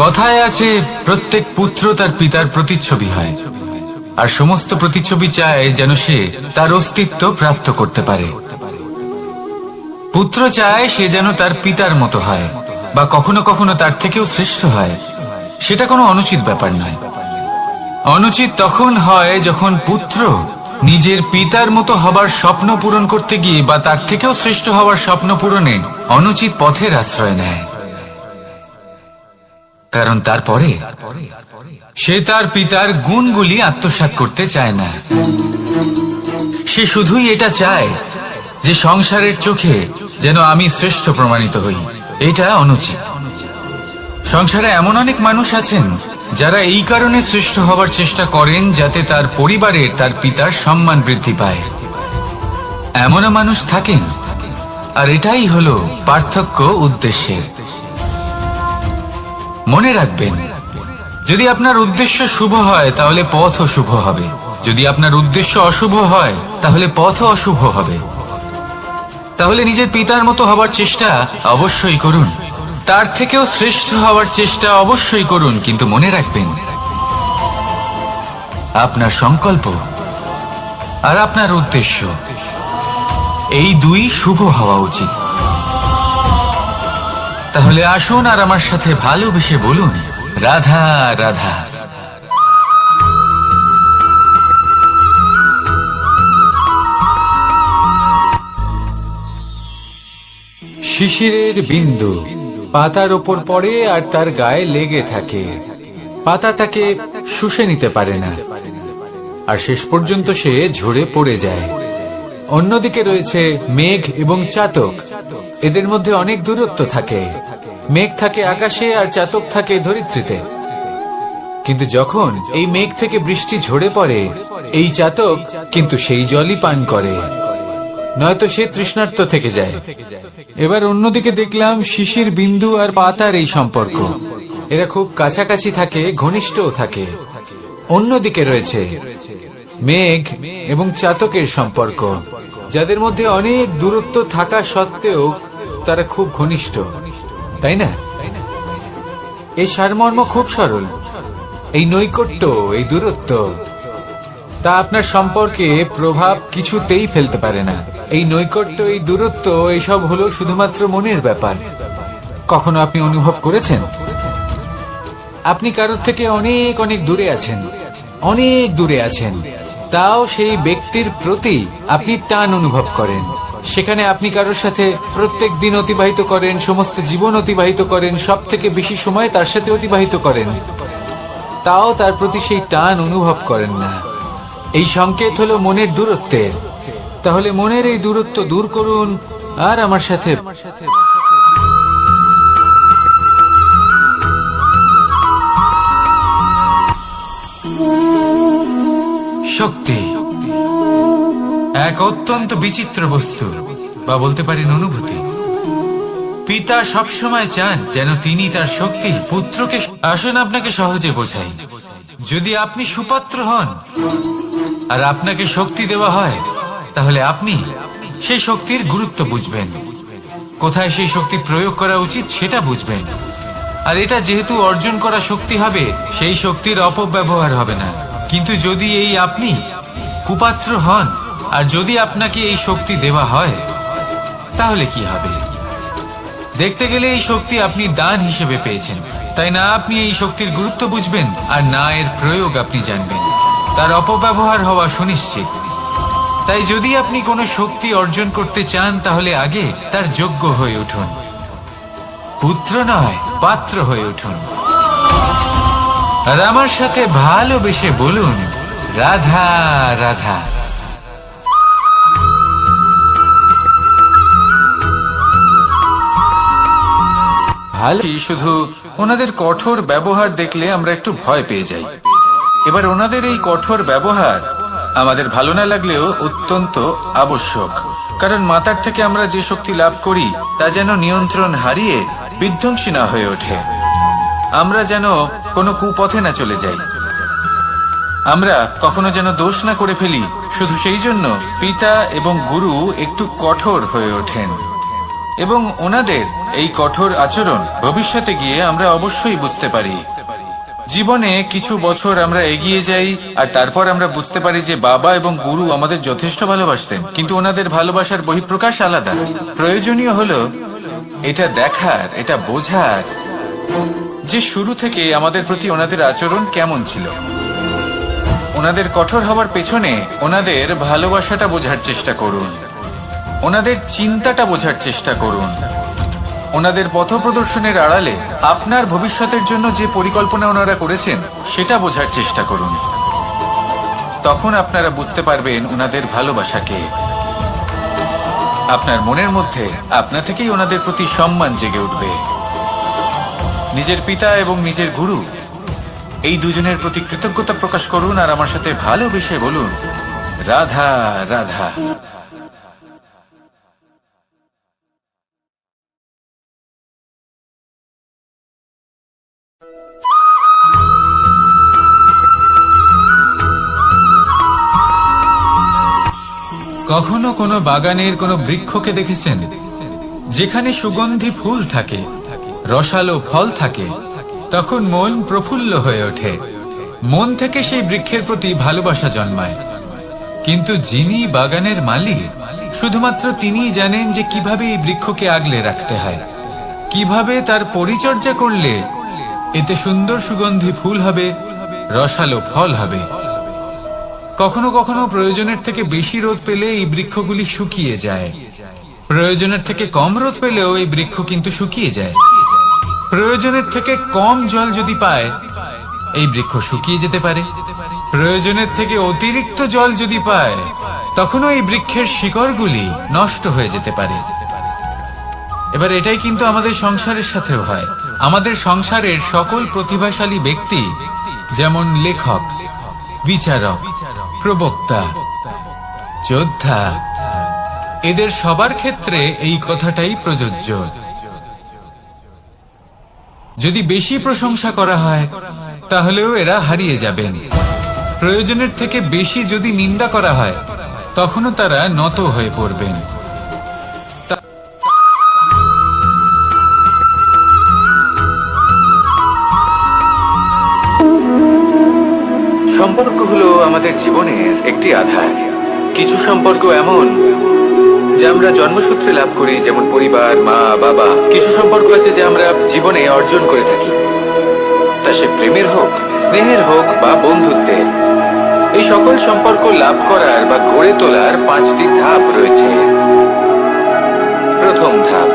কথায় আছে, প্রত্যেক পুত্র তার পিতার প্রতিচ্ছবি হয়, আর সমস্ত প্রতিচ্ছবি চায় যেন সে তার অস্তিত্ব প্রাপ্ত করতে পারে। পুত্র চায় সে যেন তার পিতার মতো হয়, বা কখনো কখনো তার থেকেও শ্রেষ্ঠ হয়। সেটা কোনো অনুচিত ব্যাপার নয়। অনুচিত তখন হয় যখন পুত্র নিজের পিতার মতো হবার স্বপ্ন পূরণ করতে গিয়ে বা তার থেকেও শ্রেষ্ঠ হওয়ার স্বপ্ন পূরণে অনুচিত পথের আশ্রয় নেয়। কারণ তারপরে সে তার পিতার গুণগুলি আত্মসাৎ করতে চায় না। সে শুধুই এটা চায় যে সংসারের চোখে যেন আমি শ্রেষ্ঠ প্রমাণিত হই। এটা অনুচিত। সংসারে এমন অনেক মানুষ আছেন যারা এই কারণে শ্রেষ্ঠ হবার চেষ্টা করেন যাতে তার পরিবারের তার পিতার সম্মান বৃদ্ধি পায়। এমনও মানুষ থাকেন, আর এটাই হলো পার্থক্য উদ্দেশ্যের। মনে রাখবেন, যদি আপনার উদ্দেশ্য শুভ হয় তাহলে পথও শুভ হবে, যদি আপনার উদ্দেশ্য অশুভ হয় তাহলে পথও অশুভ হবে। তাহলে নিজের পিতার মতো হবার চেষ্টা অবশ্যই করুন, তার থেকেও শ্রেষ্ঠ হওয়ার চেষ্টা অবশ্যই করুন, কিন্তু মনে রাখবেন আপনার সংকল্প আর আপনার উদ্দেশ্য এই দুই শুভ হওয়া উচিত। তাহলে আসুন আর আমার সাথে ভালোবেসে বলুন, রাধা রাধা। শিশিরের বিন্দু পাতার ওপর পড়ে আর তার গায়ে লেগে থাকে। পাতা তাকে শুষে নিতে পারে না, আর শেষ পর্যন্ত সে ঝরে পড়ে যায়। অন্যদিকে রয়েছে মেঘ এবং চাতক। এদের মধ্যে অনেক দূরত্ব থাকে। মেঘ থাকে আকাশে আর চাতক থাকে ধরিত্রীতে। কিন্তু যখন এই মেঘ থেকে বৃষ্টি ঝরে পড়ে, এই চাতক কিন্তু সেই জলই পান করে, নয়তো সে তৃষ্ণার্ত থেকে যায়। এবার অন্যদিকে দেখলাম শিশির বিন্দু আর পাতার এই সম্পর্ক। এরা খুব কাছাকাছি থাকে, ঘনিষ্ঠও থাকে। অন্যদিকে রয়েছে মেঘ এবং চাতকের সম্পর্ক, যাদের মধ্যে অনেক দূরত্ব থাকা সত্ত্বেও তারা খুব ঘনিষ্ঠ, তাই না? এই সারমর্ম খুব সরল। এই নৈকট্য, এই দূরত্ব, তা আপনার সম্পর্কে প্রভাব কিছুতেই ফেলতে পারে না। এই নৈকট্য, এই দূরত্ব, এইসব হলো শুধুমাত্র মনের ব্যাপার। কখনো আপনি অনুভব করেছেন আপনি কারোর থেকে অনেক অনেক দূরে আছেন, অনেক দূরে আছেন, তাও সেই ব্যক্তির প্রতি আপনি টান অনুভব করেন। সেখানে আপনি কারোর সাথে প্রত্যেক দিন অতিবাহিত করেন, সমস্ত জীবন অতিবাহিত করেন, সব থেকে বেশি সময় তার সাথে অতিবাহিত করেন, তাও তার প্রতি সেই টান অনুভব করেন না। এই সংকেত হলো মনের দূরত্বের। তাহলে মনের এই দূরত্ব দূর করুন আর আমার সাথে শক্তি এক অত্যন্ত বিচিত্র বস্তু, বা বলতে পারেন অনুভূতি। পিতা সবসময় চান যেন তিনি তার শক্তি পুত্রকে। আসুন আপনাকে সহজে বোঝাই। যদি আপনি সুপাত্র হন আর আপনাকে শক্তি দেওয়া হয়, তাহলে আপনি সেই শক্তির গুরুত্ব বুঝবেন, কোথায় সেই শক্তি প্রয়োগ করা উচিত সেটা বুঝবেন। আর এটা যেহেতু অর্জন করা শক্তি হবে, সেই শক্তির অপব্যবহার হবে না। কিন্তু যদি এই আপনি কুপাত্র হন আর যদি আপনাকে এই শক্তি দেওয়া হয়, তাহলে কি হবে? দেখতে গেলে এই শক্তি আপনি দান হিসেবে পেয়েছেন, তাই না? আপনি এই শক্তির গুরুত্ব বুঝবেন আর না এর প্রয়োগ আপনি জানবেন। তার অপব্যবহার হওয়া সুনিশ্চিত। তাই যদি আপনি কোনো শক্তি অর্জন করতে চান, তাহলে আগে তার যোগ্য হয়ে উঠুন। পুত্র নয়, পাত্র হয়ে উঠুন। আর আমার সাথে ভালোবেসে বলুন, রাধা রাধা। ভালো, শুধু ওনাদের কঠোর ব্যবহার দেখলে আমরা একটু ভয় পেয়ে যাই। এবার ওনাদের এই কঠোর ব্যবহার আমাদের ভালো না লাগলেও অত্যন্ত আবশ্যক, কারণ মাতার থেকে আমরা যে শক্তি লাভ করি তা যেন নিয়ন্ত্রণ হারিয়ে বিধ্বংসী না হয়ে ওঠে। আমরা যেন কোনো কুপথে না চলে যাই, আমরা কখনো যেন দোষ না করে ফেলি। শুধু সেই জন্য পিতা এবং গুরু একটু কঠোর হয়ে ওঠেন। এবং ওনাদের এই কঠোর আচরণ ভবিষ্যতে গিয়ে আমরা অবশ্যই বুঝতে পারি। জীবনে কিছু বছর আমরা এগিয়ে যাই আর তারপর আমরা বুঝতে পারি যে বাবা এবং গুরু আমাদের যথেষ্ট ভালোবাসতেন, কিন্তু ওনাদের ভালোবাসার বহিঃপ্রকাশ আলাদা। প্রয়োজনীয় হলো এটা দেখার, এটা বোঝার যে শুরু থেকে আমাদের প্রতি ওনাদের আচরণ কেমন ছিল। ওনাদের কঠোর হওয়ার পেছনে ওনাদের ভালোবাসাটা বোঝার চেষ্টা করুন, ওনাদের চিন্তাটা বোঝার চেষ্টা করুন, ওনাদের পথপ্রদর্শনের আড়ালে আপনার ভবিষ্যতের জন্য যে পরিকল্পনা ওনারা করেছেন সেটা বোঝার চেষ্টা করুন। তখন আপনারা বুঝতে পারবেন ওনাদের ভালোবাসাকে। আপনার মনের মধ্যে আপনা থেকেই ওনাদের প্রতি সম্মান জেগে উঠবে। নিজের পিতা এবং নিজের গুরু এই দুজনের প্রতি কৃতজ্ঞতা প্রকাশ করুন আর আমার সাথে ভালোবেসে বলুন, রাধা রাধা। কখনো কোনো বাগানের কোনো বৃক্ষকে দেখেছেন যেখানে সুগন্ধি ফুল থাকে, রসালো ফল থাকে? তখন মন প্রফুল্ল হয়ে ওঠে, মন থেকে সেই বৃক্ষের প্রতি ভালোবাসা জন্মায়। কিন্তু যিনি বাগানের মালিক, শুধুমাত্র তিনিই জানেন যে কিভাবে এই বৃক্ষকে আগলে রাখতে হয়, কিভাবে তার পরিচর্যা করলে এতে সুন্দর সুগন্ধি ফুল হবে, রসালো ফল হবে। কখনো কখনো প্রয়োজনের থেকে বেশি রোদ পেলে এই বৃক্ষগুলি শুকিয়ে যায়, প্রয়োজনের থেকে কম রোদ পেলেও এই বৃক্ষ কিন্তু শুকিয়ে যায়। প্রয়োজনের থেকে কম জল যদি পায় এই বৃক্ষ শুকিয়ে যেতে পারে, প্রয়োজনের থেকে অতিরিক্ত জল যদি পায় তখনও এই বৃক্ষের শিকড়গুলি নষ্ট হয়ে যেতে পারে। এবার এটাই কিন্তু আমাদের সংসারের সাথেও হয়। আমাদের সংসারের সকল প্রতিভাশালী ব্যক্তি, যেমন লেখক, বিচারক, প্রবক্তা, যোদ্ধা, এদের সবার ক্ষেত্রে এই কথাটাই প্রযোজ্য। যদি বেশি প্রশংসা করা হয় তাহলেও এরা হারিয়ে যাবেন। প্রয়োজনের থেকে বেশি যদি নিন্দা করা হয় তখনও তারা নত হয়ে পড়বেন। সম্পর্ক হলো আমাদের জীবনের একটি আধার। কিছু সম্পর্ক এমন যে আমরা জন্মসূত্রে লাভ করি, যেমন পরিবার, মা, বাবা। কিছু সম্পর্ক আছে যে আমরা জীবনে অর্জন করে থাকি, তা সে প্রেমের হোক, স্নেহের হোক বা বন্ধুত্বের। এই সকল সম্পর্ক লাভ করার বা গড়ে তোলার 5টি ধাপ রয়েছে। প্রথম ধাপ,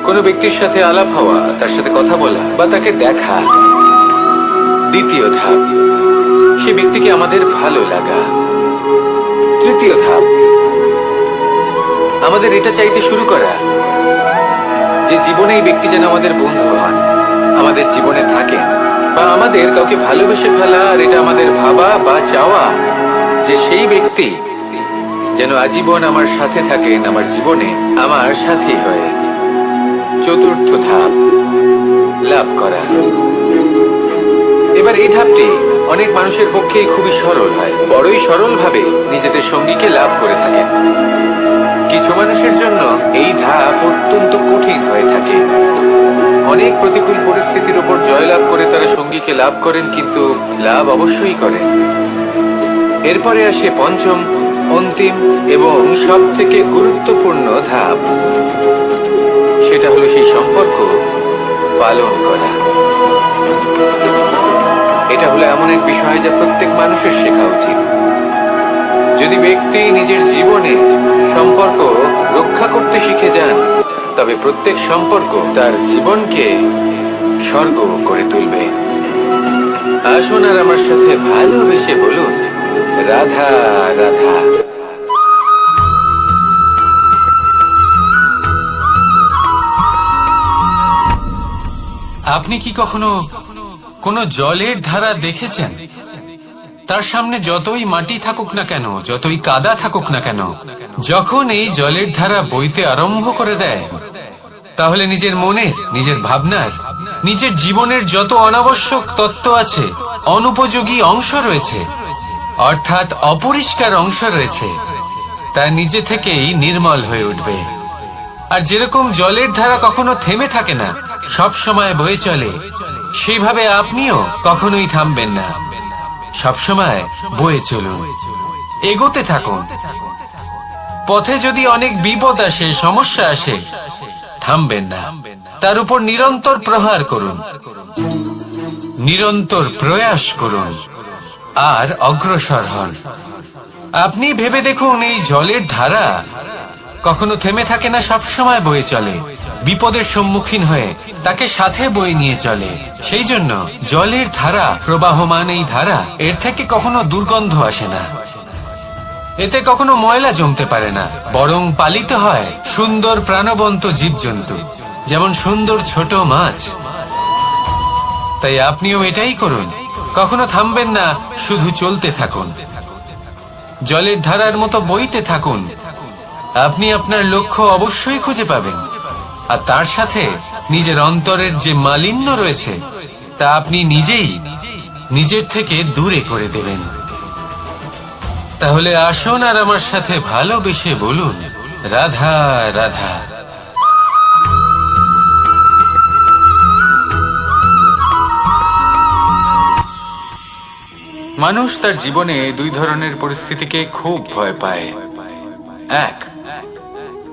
কোনো ব্যক্তির সাথে আলাপ হওয়া, তার সাথে কথা বলা বা তাকে দেখা। দ্বিতীয় ধাপ, সে ব্যক্তিকে আমাদের ভালো লাগা। তৃতীয় ধাপ, আমাদের এটা চাইতে শুরু করা যে জীবনে এই ব্যক্তি যেন আমাদের বন্ধু হন, আমাদের জীবনে থাকেন, বা আমাদের কাউকে ভালোবেসে ফেলা আর এটা আমাদের ভাবা বা চাওয়া যে সেই ব্যক্তি যেন আজীবন আমার সাথে থাকেন, আমার জীবনে আমার সাথী হয়ে। চতুর্থ ধাপ, লাভ করা। এবার এই ধাপটি অনেক মানুষের পক্ষেই খুবই সরল হয়, বড়ই সরল ভাবে নিজেদের সঙ্গীকে লাভ করে থাকেন। কিছু মানুষের জন্য এই ধাপ অত্যন্ত কঠিন হয়ে থাকে। অনেক প্রতিকূল পরিস্থিতির উপর জয়লাভ করে তারা সঙ্গীকে লাভ করেন, কিন্তু লাভ অবশ্যই করেন। এরপরে আসে পঞ্চম, অন্তিম এবং সব থেকে গুরুত্বপূর্ণ ধাপ। সেটা হলো সেই সম্পর্ক পালন করা। এটা হলো এমন এক বিষয় যা প্রত্যেক মানুষের শেখা উচিত। যদি ব্যক্তি নিজের জীবনে সম্পর্ক রক্ষা করতে শিখে যান, তবে প্রত্যেক সম্পর্ক তার জীবনকে স্বর্গ করে তুলবে। আসুন আর আমার সাথে ভালোবেসে বলুন, রাধা রাধা। আপনি কি কখনো কোনো জলের ধারা দেখেছেন? তার সামনে যতই মাটি থাকুক না কেন, যতই কাদা থাকুক না কেন, যখন এই জলের ধারা বইতে আরম্ভ করে দেয়, তাহলে নিজের মনের, নিজের ভাবনার, নিজের জীবনের যত অনাবশ্যক তত্ত্ব আছে, অনুপযোগী অংশ রয়েছে, অর্থাৎ অপরিষ্কার অংশ রয়েছে, তা নিজে থেকেই নির্মল হয়ে উঠবে। আর যেরকম জলের ধারা কখনো থেমে থাকে না, সব সময় বয়ে চলে, সেইভাবে আপনিও কখনোই থামবেন না। সবসময় বয়ে চলুন, এগোতে থাকুন। পথে যদি অনেক বিপদ আসে, সমস্যা আসে, থামবেন না, তার উপর নিরন্তর প্রহার করুন, নিরন্তর প্রয়াস করুন আর অগ্রসর হন। আপনি ভেবে দেখুন, এই জলের ধারা কখনো থেমে থাকে না, সবসময় বয়ে চলে, বিপদের সম্মুখীন হয়ে তাকে সাথে বয়ে নিয়ে চলে। সেই জন্য জলের ধারা, প্রবাহমান এই ধারা, এর থেকে কখনো দুর্গন্ধ আসে না, এতে কখনো ময়লা জমতে পারে না, বরং পালিত হয় সুন্দর প্রাণবন্ত জীবজন্তু, যেমন সুন্দর ছোট মাছ। তাই আপনিও এটাই করুন, কখনো থামবেন না, শুধু চলতে থাকুন, জলের ধারার মতো বইতে থাকুন। আপনি আপনার লক্ষ্য অবশ্যই খুঁজে পাবেন, আর তার সাথে নিজের অন্তরের যে মালিন্য রয়েছে তা আপনি নিজেই নিজের থেকে দূরে করে দেবেন। তাহলে আসুন আর আমার সাথে ভালোবেসে বলুন, রাধা রাধা। মানুষ তার জীবনে দুই ধরনের পরিস্থিতিকে খুব ভয় পায়। এক,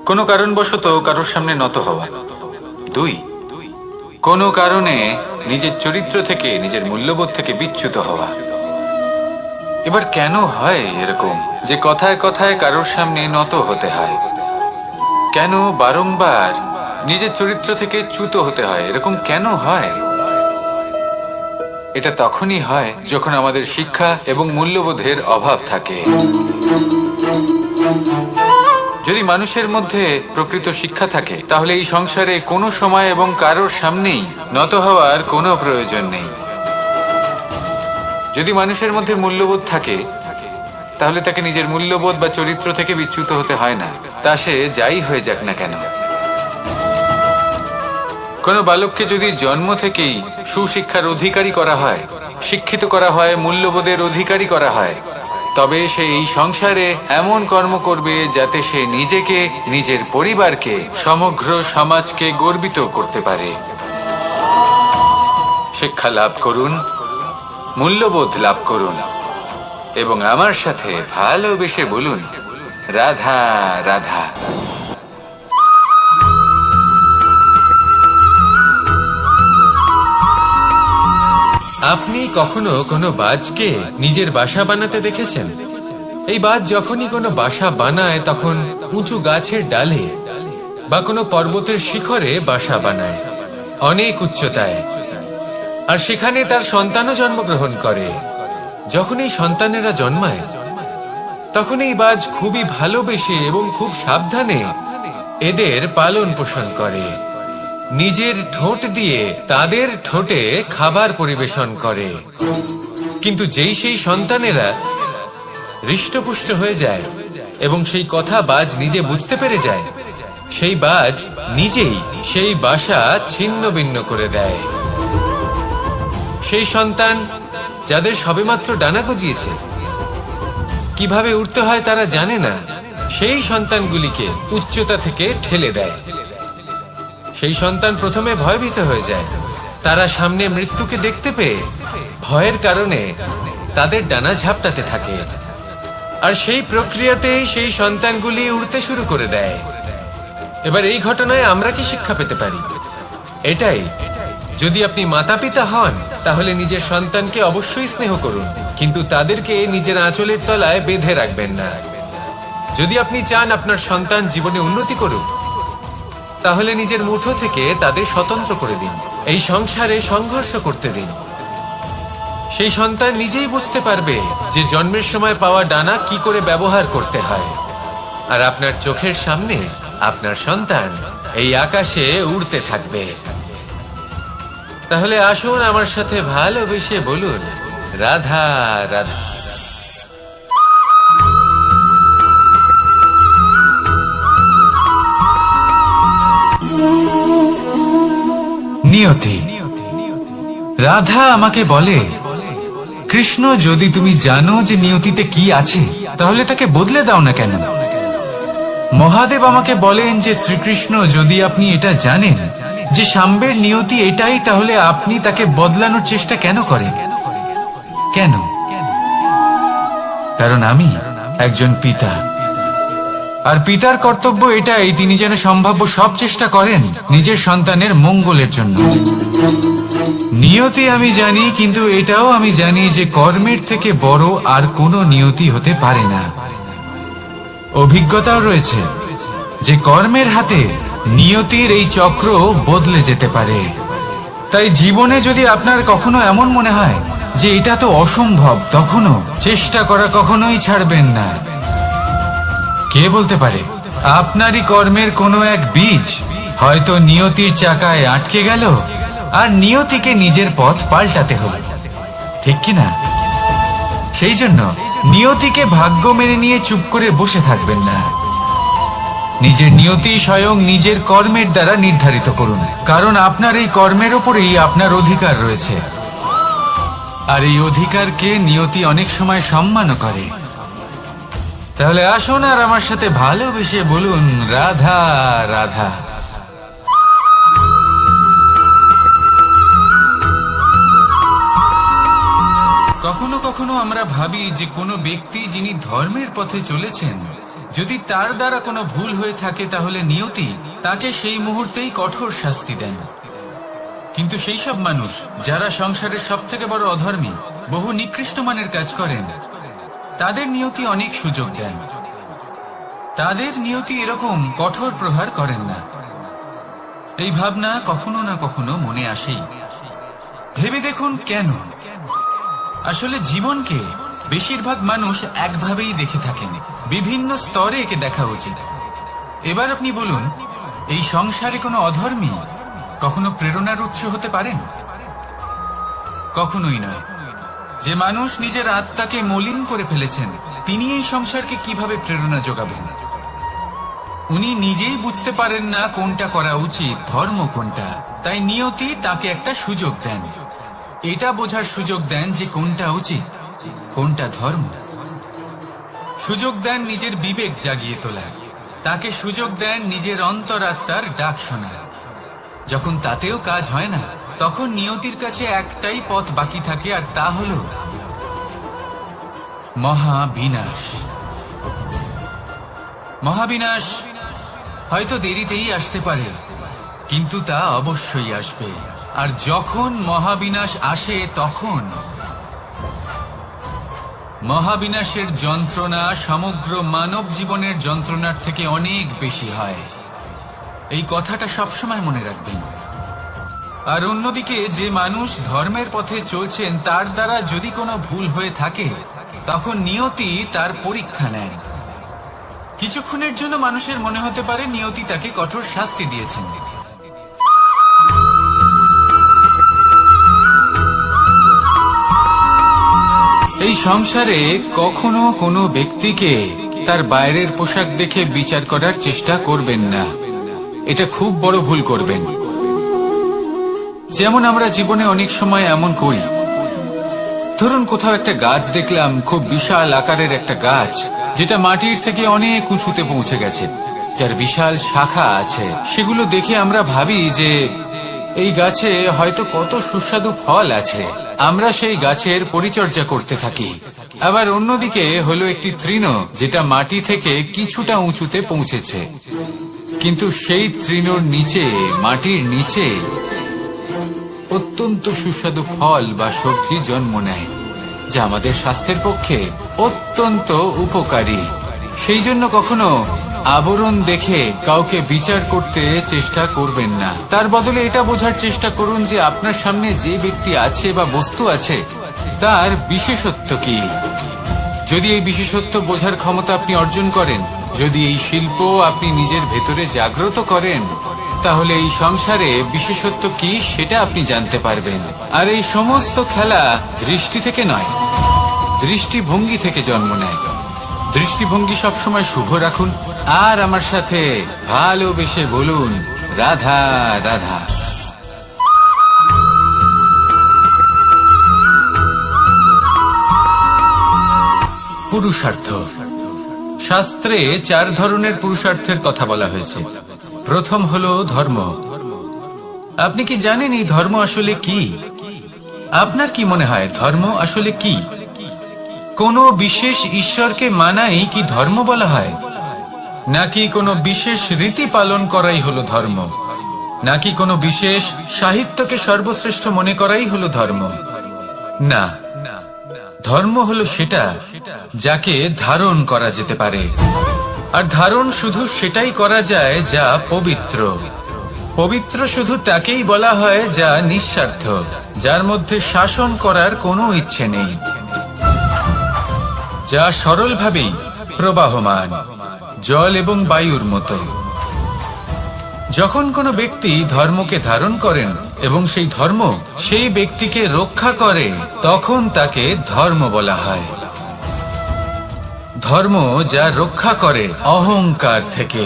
কোনো কারণবশত কারোর সামনে নত হওয়া। দুই, কোনো কারণে নিজের চরিত্র থেকে, নিজের মূল্যবোধ থেকে বিচ্যুত হওয়া। এবার কেন হয় এরকম যে কথায় কথায় কারোর সামনে নত হতে হয়? কেন বারংবার নিজের চরিত্র থেকে চ্যুত হতে হয়? এরকম কেন হয়? এটা তখনই হয় যখন আমাদের শিক্ষা এবং মূল্যবোধের অভাব থাকে। যদি মানুষের মধ্যে প্রকৃত শিক্ষা থাকে, তাহলে এই সংসারে কোনো সময় এবং কারোর সামনেই নত হওয়ার কোনো প্রয়োজন নেই। যদি মানুষের মধ্যে মূল্যবোধ থাকে, তাহলে তাকে নিজের মূল্যবোধ বা চরিত্র থেকে বিচ্যুত হতে হয় না, তা সে যাই হয়ে যাক না কেন। কোনো বালককে যদি জন্ম থেকেই সুশিক্ষার অধিকারী করা হয়, শিক্ষিত করা হয়, মূল্যবোধের অধিকারী করা হয়, তবে সে এই সংসারে এমন কর্ম করবে যাতে সে নিজেকে, নিজের পরিবারকে, সমগ্র সমাজকে গর্বিত করতে পারে। শিক্ষা লাভ করুন, মূল্যবোধ লাভ করুন এবং আমার সাথে ভালোবেসে বলুন, রাধা রাধা। আপনি কখনো কোনো বাজকে নিজের বাসা বানাতে দেখেছেন? এই বাজ যখনই কোনো বাসা বানায়, তখন উঁচু গাছের ডালে বা কোনো পর্বতের শিখরে বাসা বানায়, অনেক উচ্চতায়, আর সেখানে তার সন্তানও জন্মগ্রহণ করে। যখন এই সন্তানেরা জন্মায়, তখন এই বাজ খুবই ভালোবেসে এবং খুব সাবধানে এদের পালন পোষণ করে, নিজের ঠোঁট দিয়ে তাদের ঠোঁটে খাবার পরিবেশন করে। কিন্তু যেই সেই সন্তানেরা হৃষ্টপুষ্ট হয়ে যায় এবং সেই কথা বাজ নিজে বুঝতে পেরে যায়, সেই বাজ নিজেই সেই বাসা ছিন্ন ভিন্ন করে দেয়। সেই সন্তান যাদের সবেমাত্র ডানা গজিয়েছে, কিভাবে উঠতে হয় তারা জানে না, সেই সন্তানগুলিকে উচ্চতা থেকে ঠেলে দেয়। সেই সন্তান প্রথমে ভয়ভীত হয়ে যায়, তারা সামনে মৃত্যুকে দেখতে পেয়ে ভয়ের কারণে তাদের ডানা ঝাপটাতে থাকে, আর সেই প্রক্রিয়াতেই সেই সন্তানগুলি উড়তে শুরু করে দেয়। এবার এই ঘটনায় আমরা কি শিক্ষা পেতে পারি? এটাই, যদি আপনি মাতা পিতা হন, তাহলে নিজের সন্তানকে অবশ্যই স্নেহ করুন, কিন্তু তাদেরকে নিজের আঁচলের তলায় বেঁধে রাখবেন না। যদি আপনি চান আপনার সন্তান জীবনে উন্নতি করুক, তাহলে নিজের মুঠো থেকে তাদের স্বতন্ত্র করে দিন, এই সংসারে সংঘর্ষ করতে দিন। সেই সন্তান নিজেই বুঝতে পারবে যে জন্মের সময় পাওয়া ডানা কি করে ব্যবহার করতে হয়, আর আপনার চোখের সামনে আপনার সন্তান এই আকাশে উড়তে থাকবে। তাহলে আসুন আমার সাথে ভালোবেসে বলুন, রাধা রাধা। নিয়তি। রাধা আমাকে বলে, কৃষ্ণ, যদি তুমি জানো যে নিয়তিতে কি আছে, তাহলে তাকে বদলে দাও না কেন? মহাদেব আমাকে বলেন যে শ্রীকৃষ্ণ, যদি আপনি এটা জানেন যে সাম্বের নিয়তি এটাই, তাহলে আপনি তাকে বদলানোর চেষ্টা কেন করেন? কেন? কারণ আমি একজন পিতা, আর পিতার কর্তব্য এটাই, তিনি যেন সম্ভাব্য সব চেষ্টা করেন নিজের সন্তানের মঙ্গলের জন্য। নিয়তি আমি জানি, কিন্তু এটাও আমি জানি যে কর্মের থেকে বড় আর কোনো নিয়তি হতে পারে না। অভিজ্ঞতাও রয়েছে যে কর্মের হাতে নিয়তির এই চক্র বদলে যেতে পারে। তাই জীবনে যদি আপনার কখনো এমন মনে হয় যে এটা তো অসম্ভব, তখনও চেষ্টা করা কখনোই ছাড়বেন না। কে বলতে পারে আপনারই কর্মের কোনো এক বীজ হয়তো নিয়তির চাকায় আটকে গেল, আর নিয়তিকে নিজের পথ পাল্টাতে হলো, ঠিক কিনা? সেই জন্য নিয়তিকে ভাগ্য মেনে নিয়ে চুপ করে বসে থাকবেন না। নিজের নিয়তি স্বয়ং নিজের কর্মের দ্বারা নির্ধারিত করুন, কারণ আপনার এই কর্মের ওপরেই আপনার অধিকার রয়েছে। আর এই অধিকারকে নিয়তি অনেক সময় সম্মানও করে। তাহলে আসুন আর আমার সাথে ভালোবেসে বলুন, রাধা রাধা। কখনো কখনো আমরা ভাবি যে কোনো ব্যক্তি যিনি ধর্মের পথে চলেছেন, যদি তার দ্বারা কোনো ভুল হয়ে থাকে তাহলে নিয়তি তাকে সেই মুহূর্তেই কঠোর শাস্তি দেন। কিন্তু সেই সব মানুষ যারা সংসারের সব থেকে বড় অধর্মী, বহু নিকৃষ্ট মানের কাজ করেন, তাদের নিয়তি অনেক সুযোগ দেন। তাদের নিয়তি এরকম কঠোর প্রহার করেন না। এই ভাবনা কখনো না কখনো মনে আসেই। ভেবে দেখুন কেন? আসলে জীবনকে বেশিরভাগ মানুষ একভাবেই দেখে থাকেন, বিভিন্ন স্তরে একে দেখা উচিত। এবার আপনি বলুন, এই সংসারে কোনো অধর্মী কখনো প্রেরণার উৎস হতে পারেন? কখনোই নয়। যে মানুষ নিজের আত্মাকে মলিন করে ফেলেছেন, তিনি এই সংসারকে কিভাবে প্রেরণা যোগাবেন? উনি নিজেই বুঝতে পারেন না কোনটা করা উচিত, ধর্ম কোনটা। তাই নিয়তি তাকে একটা সুযোগ দেন, এটা বোঝার সুযোগ দেন যে কোনটা উচিত, কোনটা ধর্ম। সুযোগ দেন নিজের বিবেক জাগিয়ে তোলার, তাকে সুযোগ দেন নিজের অন্তরাত্মার ডাক শোনার। যখন তাতেও কাজ হয় না, তখন নিয়তির কাছে একটাই পথ বাকি থাকে, আর তা হল মহাবিনাশ। মহাবিনাশ হয়তো দেরিতেই আসতে পারে, কিন্তু তা অবশ্যই আসবে। আর যখন মহাবিনাশ আসে, তখন মহাবিনাশের যন্ত্রণা সমগ্র মানব জীবনের যন্ত্রণার থেকে অনেক বেশি হয়। এই কথাটা সবসময় মনে রাখবেন। আর অন্যদিকে যে মানুষ ধর্মের পথে চলছেন, তার দ্বারা যদি কোনো ভুল হয়ে থাকে, তখন নিয়তি তার পরীক্ষা নেন। কিছুক্ষণের জন্য মানুষের মনে হতে পারে নিয়তি তাকে কঠোর শাস্তি দিয়েছেন। এই সংসারে কখনো কোনো ব্যক্তিকে তার বাইরের পোশাক দেখে বিচার করার চেষ্টা করবেন না। এটা খুব বড় ভুল করবেন। যেমন আমরা জীবনে অনেক সময় এমন করি, ধরুন কোথাও একটা গাছ দেখলাম, খুব বিশাল আকারের একটা গাছ, যেটা মাটির থেকে অনেক উঁচুতে পৌঁছে গেছে, যার বিশাল শাখা আছে। সেগুলো দেখে আমরা ভাবি যে এই গাছে হয়তো কত সুস্বাদু ফল আছে। আমরা সেই গাছের পরিচর্যা করতে থাকি। আবার অন্যদিকে হলো একটি তৃণ, যেটা মাটি থেকে কিছুটা উঁচুতে পৌঁছেছে, কিন্তু সেই তৃণর নিচে, মাটির নিচে অত্যন্ত সুস্বাদু ফল বা সবজি জন্ম নেয়, যা আমাদের স্বাস্থ্যের পক্ষে অত্যন্ত উপকারী। সেই জন্য কখনো আবরণ দেখে কাউকে বিচার করতে চেষ্টা করবেন না। তার বদলে এটা বোঝার চেষ্টা করুন যে আপনার সামনে যে ব্যক্তি আছে বা বস্তু আছে, তার বিশেষত্ব কি। যদি এই বিশেষত্ব বোঝার ক্ষমতা আপনি অর্জন করেন, যদি এই শিল্প আপনি নিজের ভেতরে জাগ্রত করেন, তাহলে এই সংসারে বিশেষত্ব কি সেটা আপনি জানতে পারবেন। আর এই সমস্ত খেলা দৃষ্টি থেকে নয়, দৃষ্টিভঙ্গি থেকে জন্ম নেয়। দৃষ্টিভঙ্গি সবসময় শুভ রাখুন, আর আমার সাথে ভালোবেসে বলুন, রাধা রাধা। পুরুষার্থ। শাস্ত্রে 4 ধরনের পুরুষার্থের কথা বলা হয়েছে। প্রথম হলো ধর্ম। আপনি কি জানেন এই ধর্ম আসলে কি? আপনার কি মনে হয় ধর্ম আসলে কি? কোনো বিশেষ ঈশ্বরকে মানাই কি ধর্ম বলা হয়? নাকি কোনো বিশেষ রীতি পালন করাই হলো ধর্ম? নাকি কোনো বিশেষ সাহিত্যকে সর্বশ্রেষ্ঠ মনে করাই হলো ধর্ম? না, ধর্ম হলো সেটা যাকে ধারণ করা যেতে পারে। আর ধারণ শুধু সেটাই করা যায় যা পবিত্র। পবিত্র শুধু তাকেই বলা হয় যা নিঃস্বার্থ, যার মধ্যে শাসন করার কোনো ইচ্ছে নেই, যা সরলভাবেই প্রবাহমান, জল এবং বায়ুর মতো। যখন কোনো ব্যক্তি ধর্মকে ধারণ করেন এবং সেই ধর্ম সেই ব্যক্তিকে রক্ষা করে, তখন তাকে ধর্ম বলা হয়। ধর্ম যা রক্ষা করে অহংকার থেকে,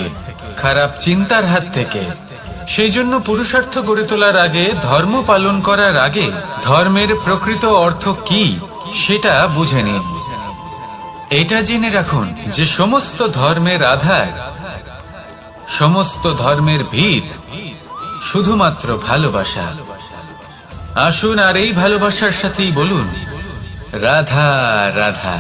খারাপ চিন্তার হাত থেকে। সেই জন্য পুরুষার্থ গড়ে তোলার আগে, ধর্ম পালন করার আগে ধর্মের প্রকৃত অর্থ কি সেটা বুঝে নিন। এটা জেনে রাখুন যে সমস্ত ধর্মের আধার, সমস্ত ধর্মের ভিত শুধুমাত্র ভালোবাসা। আসুন আর এই ভালোবাসার সাথেই বলুন রাধা রাধা।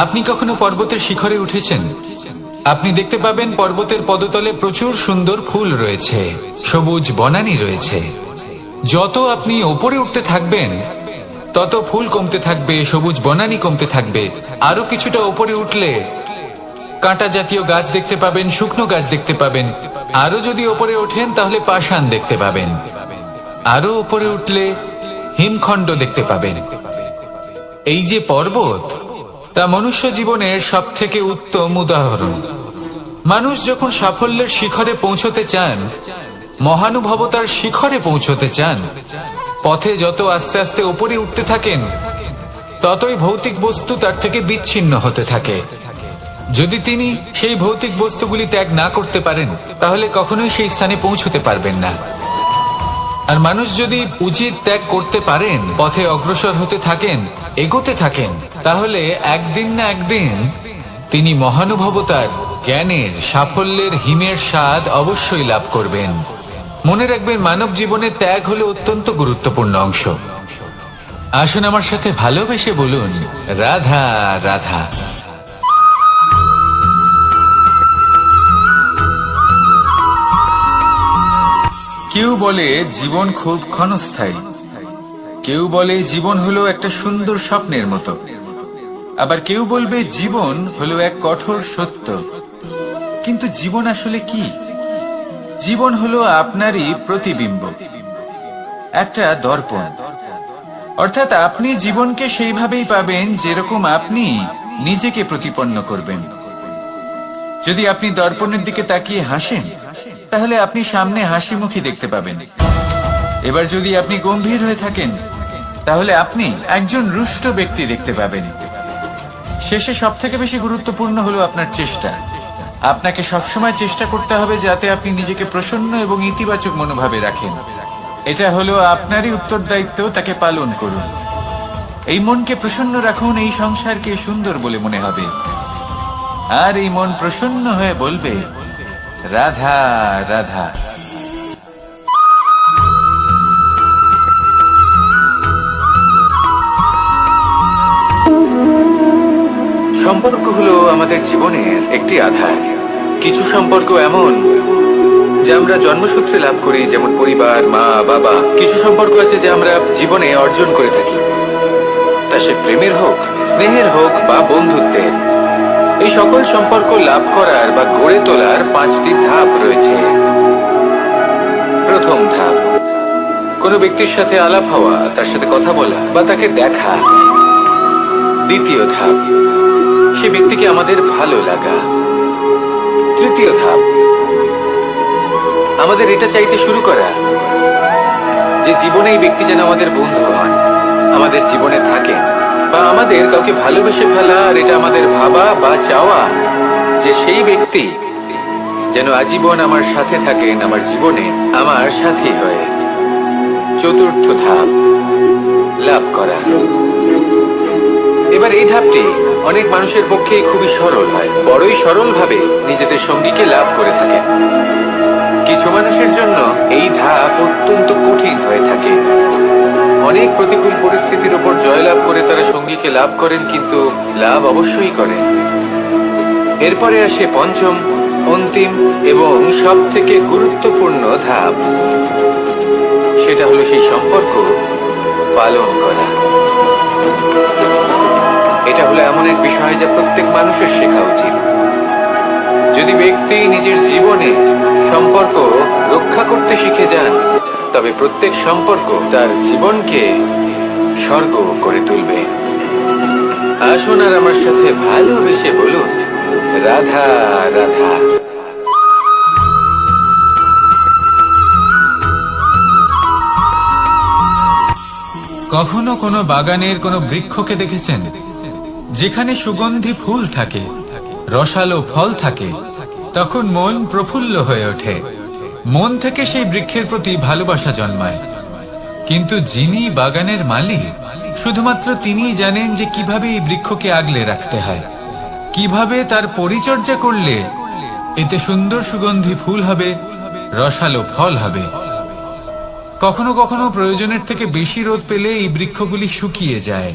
আপনি কখনো পর্বতের শিখরে উঠেছেন? আপনি দেখতে পাবেন পর্বতের পদতলে প্রচুর সুন্দর ফুল রয়েছে, সবুজ বনানী রয়েছে। যত আপনি উপরে উঠতে থাকবেন তত ফুল কমতে থাকবে, সবুজ বনানী কমতে থাকবে। আরো কিছুটা উপরে উঠলে কাঁটা জাতীয় গাছ দেখতে পাবেন, শুকনো গাছ দেখতে পাবেন। আরো যদি উপরে ওঠেন তাহলে পাষাণ দেখতে পাবেন। আরো উপরে উঠলে হিমখণ্ড দেখতে পাবেন। এই যে পর্বত, তা মনুষ্য জীবনের সব থেকে উত্তম উদাহরণ। মানুষ যখন সাফল্যের শিখরে পৌঁছতে চান, মহানুভবতার শিখরে পৌঁছতে চান, পথে যত আস্তে আস্তে উপরে উঠতে থাকেন, ততই ভৌতিক বস্তু তার থেকে বিচ্ছিন্ন হতে থাকে। যদি তিনি সেই ভৌতিক বস্তুগুলি ত্যাগ না করতে পারেন, তাহলে কখনোই সেই স্থানে পৌঁছতে পারবেন না। আর মানুষ যদি উচিত ত্যাগ করতে পারেন, পথে অগ্রসর হতে থাকেন, এগোতে থাকেন, তাহলে একদিন না একদিন তিনি মহানুভবতার, জ্ঞানের, সাফল্যের হিমের স্বাদ অবশ্যই লাভ করবেন। মনে রাখবেন, মানব জীবনে ত্যাগ হলো অত্যন্ত গুরুত্বপূর্ণ অংশ। আসুন আমার সাথে ভালোবেসে বলুন রাধা রাধা। কেউ বলে জীবন খুব ক্ষণস্থায়ী, কেউ বলে জীবন হলো একটা সুন্দর স্বপ্নের মতো, আবার কেউ বলবে জীবন হলো এক কঠোর সত্য। কিন্তু জীবন আসলে কি? জীবন হলো আপনারই প্রতিবিম্ব, একটা দর্পণ। অর্থাৎ আপনি জীবনকে সেইভাবেই পাবেন যেরকম আপনি নিজেকে প্রতিপন্ন করবেন। যদি আপনি দর্পণের দিকে তাকিয়ে হাসেন, তাহলে আপনি সামনে হাসি মুখী দেখতে পাবেন। এবার যদি আপনি গম্ভীর হয়ে থাকেন, তাহলে আপনি একজন রুষ্ট ব্যক্তি দেখতে পাবেন। শেষে সব থেকে বেশি গুরুত্বপূর্ণ হলো আপনার চেষ্টা। আপনাকে সবসময় চেষ্টা করতে হবে যাতে আপনি নিজেকে প্রসন্ন এবং ইতিবাচক মনোভাবে রাখেন। এটা হলো আপনারই উত্তরদায়িত্ব, তাকে পালন করুন। এই মনকে প্রসন্ন রাখুন, এই সংসারকে সুন্দর বলে মনে হবে। আর এই মন প্রসন্ন হয়ে বলবে রাধা রাধা। সম্পর্ক হলো আমাদের জীবনের একটি আধার। কিছু সম্পর্ক এমন যা আমরা জন্মসূত্রে লাভ করি, যেমন পরিবার, মা, বাবা। কিছু সম্পর্ক আছে যা আমরা জীবনে অর্জন করে থাকি, তা সে প্রেমের হোক, স্নেহের হোক বা বন্ধুত্বের। এই সকল সম্পর্ক লাভ করার বা গড়ে তোলার 5টি ধাপ রয়েছে। প্রথম ধাপ, কোনো ব্যক্তির সাথে আলাপ হওয়া, তার সাথে কথা বলা বা তাকে দেখা। দ্বিতীয় ধাপ, সে ব্যক্তিকে আমাদের ভালো লাগা। তৃতীয় ধাপ, আমাদের এটা চাইতে শুরু করা যে জীবনে এই ব্যক্তি যেন আমাদের বন্ধু হন, আমাদের জীবনে থাকেন, বা আমাদের কাউকে ভালোবেসে ফেলা। আর এটা আমাদের ভাবা বা চাওয়া যে সেই ব্যক্তি যেন আজীবন আমার সাথে থাকেন, আমার জীবনে আমার সাথী হয়ে। চতুর্থ ধাপ, লাভ করা। এবার এই ধাপটি অনেক মানুষের পক্ষেই খুবই সরল হয়, বড়ই সরলভাবে নিজেদের সঙ্গীকে লাভ করে থাকে। কিছু মানুষের জন্য এই ধাপ অত্যন্ত কঠিন হয়ে থাকে। অনেক প্রতিকূল পরিস্থিতির উপর জয়লাভ করে তারা সঙ্গীকে লাভ করেন, কিন্তু লাভ অবশ্যই করেন। এরপরে আসে পঞ্চম, অন্তিম এবং সব থেকে গুরুত্বপূর্ণ ধাপ। সেটা হলো সেই সম্পর্ক পালন করা। এটা হলো এমন এক বিষয় যা প্রত্যেক মানুষের শেখা উচিত। যদি ব্যক্তি নিজের জীবনে সম্পর্ক রক্ষা করতে শিখে যান, তবে প্রত্যেক সম্পর্ক তার জীবনকে স্বর্গ করে তুলবে। আসুন আর আমার সাথে ভালোবেসে বলুন, রাধা রাধা। কখনো কোনো বাগানের কোনো বৃক্ষকে দেখেছেন যেখানে সুগন্ধি ফুল থাকে, রসালো ফল থাকে? তখন মন প্রফুল্ল হয়ে ওঠে, মন থেকে সেই বৃক্ষের প্রতি ভালোবাসা জন্মায়। কিন্তু যিনি বাগানের মালিক, শুধুমাত্র তিনিই জানেন যে কিভাবে এই বৃক্ষকে আগলে রাখতে হয়, কিভাবে তার পরিচর্যা করলে এতে সুন্দর সুগন্ধি ফুল হবে, রসালো ফল হবে। কখনো কখনো প্রয়োজনের থেকে বেশি রোদ পেলে এই বৃক্ষগুলি শুকিয়ে যায়,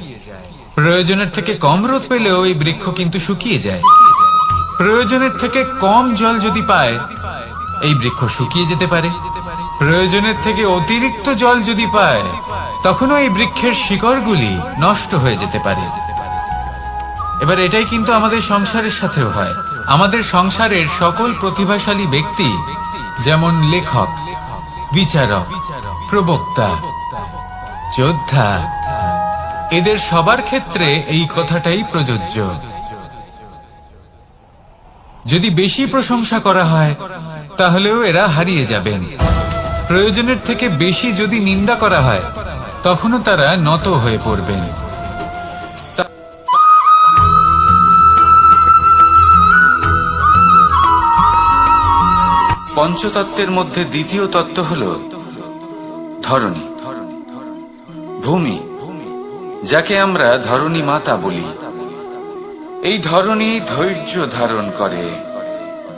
প্রয়োজনের থেকে কম রোদ পেলেও এই বৃক্ষ কিন্তু শুকিয়ে যায়। প্রয়োজনের থেকে কম জল যদি পায়, এই বৃক্ষ শুকিয়ে যেতে পারে। প্রয়োজনের থেকে অতিরিক্ত জল যদি পায়, তখনও এই বৃক্ষের শিকড়গুলি নষ্ট হয়ে যেতে পারে। এবার এটাই কিন্তু আমাদের সংসারের সাথেও হয়। আমাদের সংসারের সকল প্রতিভাশালী ব্যক্তি, যেমন লেখক, বিচারক, প্রবক্তা, যোদ্ধা, এদের সবার ক্ষেত্রে এই কথাটাই প্রযোজ্য। যদি বেশি প্রশংসা করা হয়, তাহলেও এরা হারিয়ে যাবেন। প্রয়োজনের থেকে বেশি যদি নিন্দা করা হয়, তখনও তারা নত হয়ে পড়বেন। পঞ্চতত্ত্বের মধ্যে দ্বিতীয় তত্ত্ব হল ধরণী, ভূমি, যাকে আমরা ধরণী মাতা বলি। এই ধরণী ধৈর্য ধারণ করে,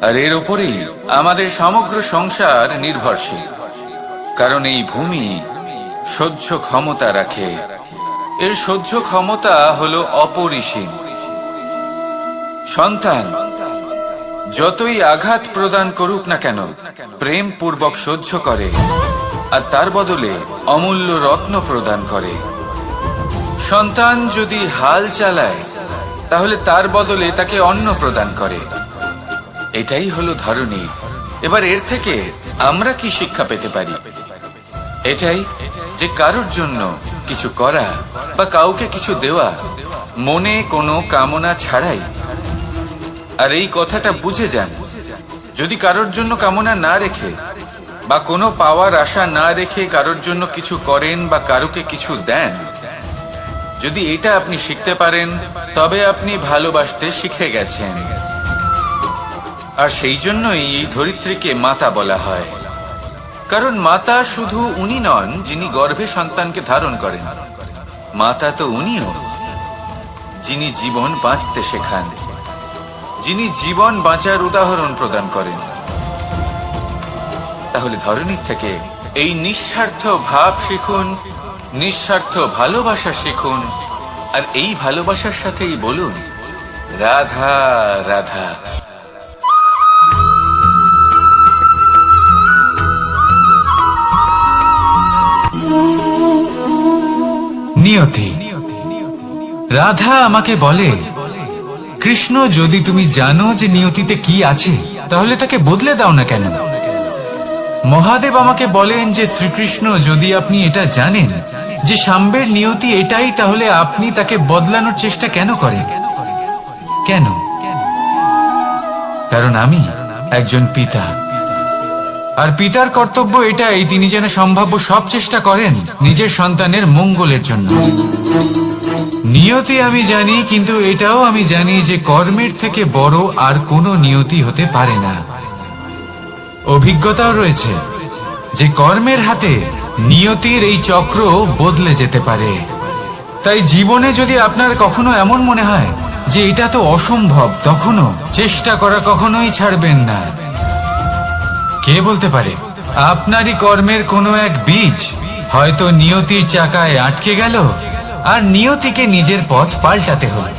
আর এর উপরেই আমাদের সমগ্র সংসার নির্ভরশীল। কারণ এই ভূমি সহ্য ক্ষমতা রাখে, এর সহ্য ক্ষমতা হলো অপরিসীম। সন্তান যতই আঘাত প্রদান করুক না কেন, প্রেম পূর্বক সহ্য করে, আর তার বদলে অমূল্য রত্ন প্রদান করে। সন্তান যদি হাল চালায়, তাহলে তার বদলে তাকে অন্ন প্রদান করে। এটাই হলো ধরণী। এবার এর থেকে আমরা কি শিক্ষা পেতে পারি? এটাই যে কারোর জন্য কিছু করা বা কাউকে কিছু দেওয়া মনে কোনো কামনা ছাড়াই। আর এই কথাটা বুঝে যান, যদি কারোর জন্য কামনা না রেখে বা কোনো পাওয়ার আশা না রেখে কারোর জন্য কিছু করেন বা কারোকে কিছু দেন, যদি এটা আপনি শিখতে পারেন, তবে আপনি ভালোবাসতে শিখে গেছেন। আর সেই জন্যই এই ধরিত্রীকে মাতা বলা হয়। কারণ মাতা শুধু উনি নন যিনি গর্ভে সন্তানকে ধারণ করেন, মাতা তো উনিও যিনি জীবন বাঁচতে শেখান, যিনি জীবন বাঁচার উদাহরণ প্রদান করেন। তাহলে ধরণীর থেকে এই নিঃস্বার্থ ভাব শিখুন, নিঃস্বার্থ ভালোবাসা শিখুন, আর এই ভালোবাসার সাথেই বলুন, রাধা রাধা। নিয়তি। রাধা আমাকে বলে, কৃষ্ণ, যদি তুমি জানো যে নিয়তিতে কি আছে, তাহলে তাকে বদলে দাও না কেন? মহাদেব আমাকে বলেন যে শ্রীকৃষ্ণ, যদি আপনি এটা জানেন যে সাম্বের নিয়তি এটাই, তাহলে আপনি তাকে বদলানোর চেষ্টা কেন করেন? কেন? কারণ আমি একজন পিতা, আর পিতার কর্তব্য এটাই, তিনি যেন সম্ভাব্য সব চেষ্টা করেন নিজের সন্তানের মঙ্গলের জন্য। নিয়তি আমি জানি, কিন্তু এটাও আমি জানি যে কর্মের থেকে বড় আর কোনো নিয়তি হতে পারে না। অভিজ্ঞতাও রয়েছে যে কর্মের হাতে নিয়তির এই চক্র বদলে যেতে পারে। তাই জীবনে যদি আপনার কখনো এমন মনে হয় যে এটা তো অসম্ভব, তখনও চেষ্টা করা কখনোই ছাড়বেন না। কে বলতে পারে আপনারই কর্মের কোনো এক বীজ হয়তো নিয়তির চাকায় আটকে গেল, আর নিয়তিকে নিজের পথ পাল্টাতে হলো,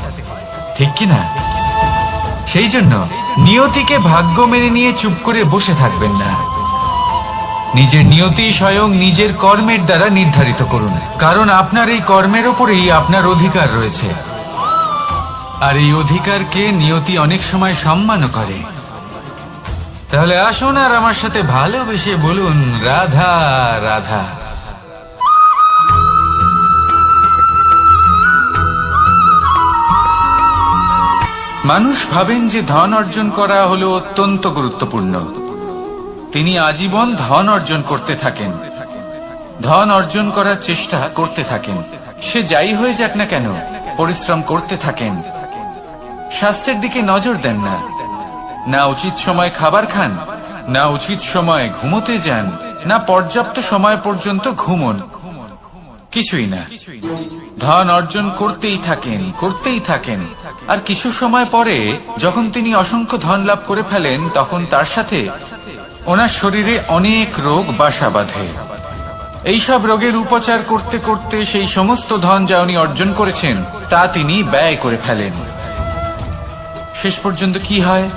ঠিক কি না? সেই জন্য নিয়তিকে ভাগ্য মেনে নিয়ে চুপ করে বসে থাকবেন না। নিজের নিয়তি স্বয়ং নিজের কর্মের দ্বারা নির্ধারিত করুন, কারণ আপনার এই কর্মের ওপরেই আপনার অধিকার রয়েছে। আর এই অধিকারকে নিয়তি অনেক সময় সম্মানও করে। তাহলে আসুন আর আমার সাথে ভালোবেসে বলুন, রাধা রাধা। মানুষ ভাবেন যে ধন অর্জন করা হলো অত্যন্ত গুরুত্বপূর্ণ। তিনি আজীবন ধন অর্জন করতে থাকেন, ধন অর্জন করার চেষ্টা করতে থাকেন। সে যাই হয়ে যাক না কেন, পরিশ্রম করতে থাকেন। স্বাস্থ্যের দিকে নজর দেন না, না উচিত সময় খাবার খান, না উচিত সময় ঘুমোতে যান, না পর্যাপ্ত সময় পর্যন্ত ঘুমন, কিছুই না। ধন অর্জন করতেই থাকেন, করতেই থাকেন। আর কিছু সময় পরে যখন তিনি অসংখ্য ধন লাভ করে ফেলেন, তখন তার সাথে ওনার শরীরে অনেক রোগ বাসা বাঁধে। এইসব রোগের উপচার করতে করতে সেই সমস্ত ধন যা উনি অর্জন করেছেন তা তিনি ব্যয় করে ফেলেন। শেষ পর্যন্ত কি হয়?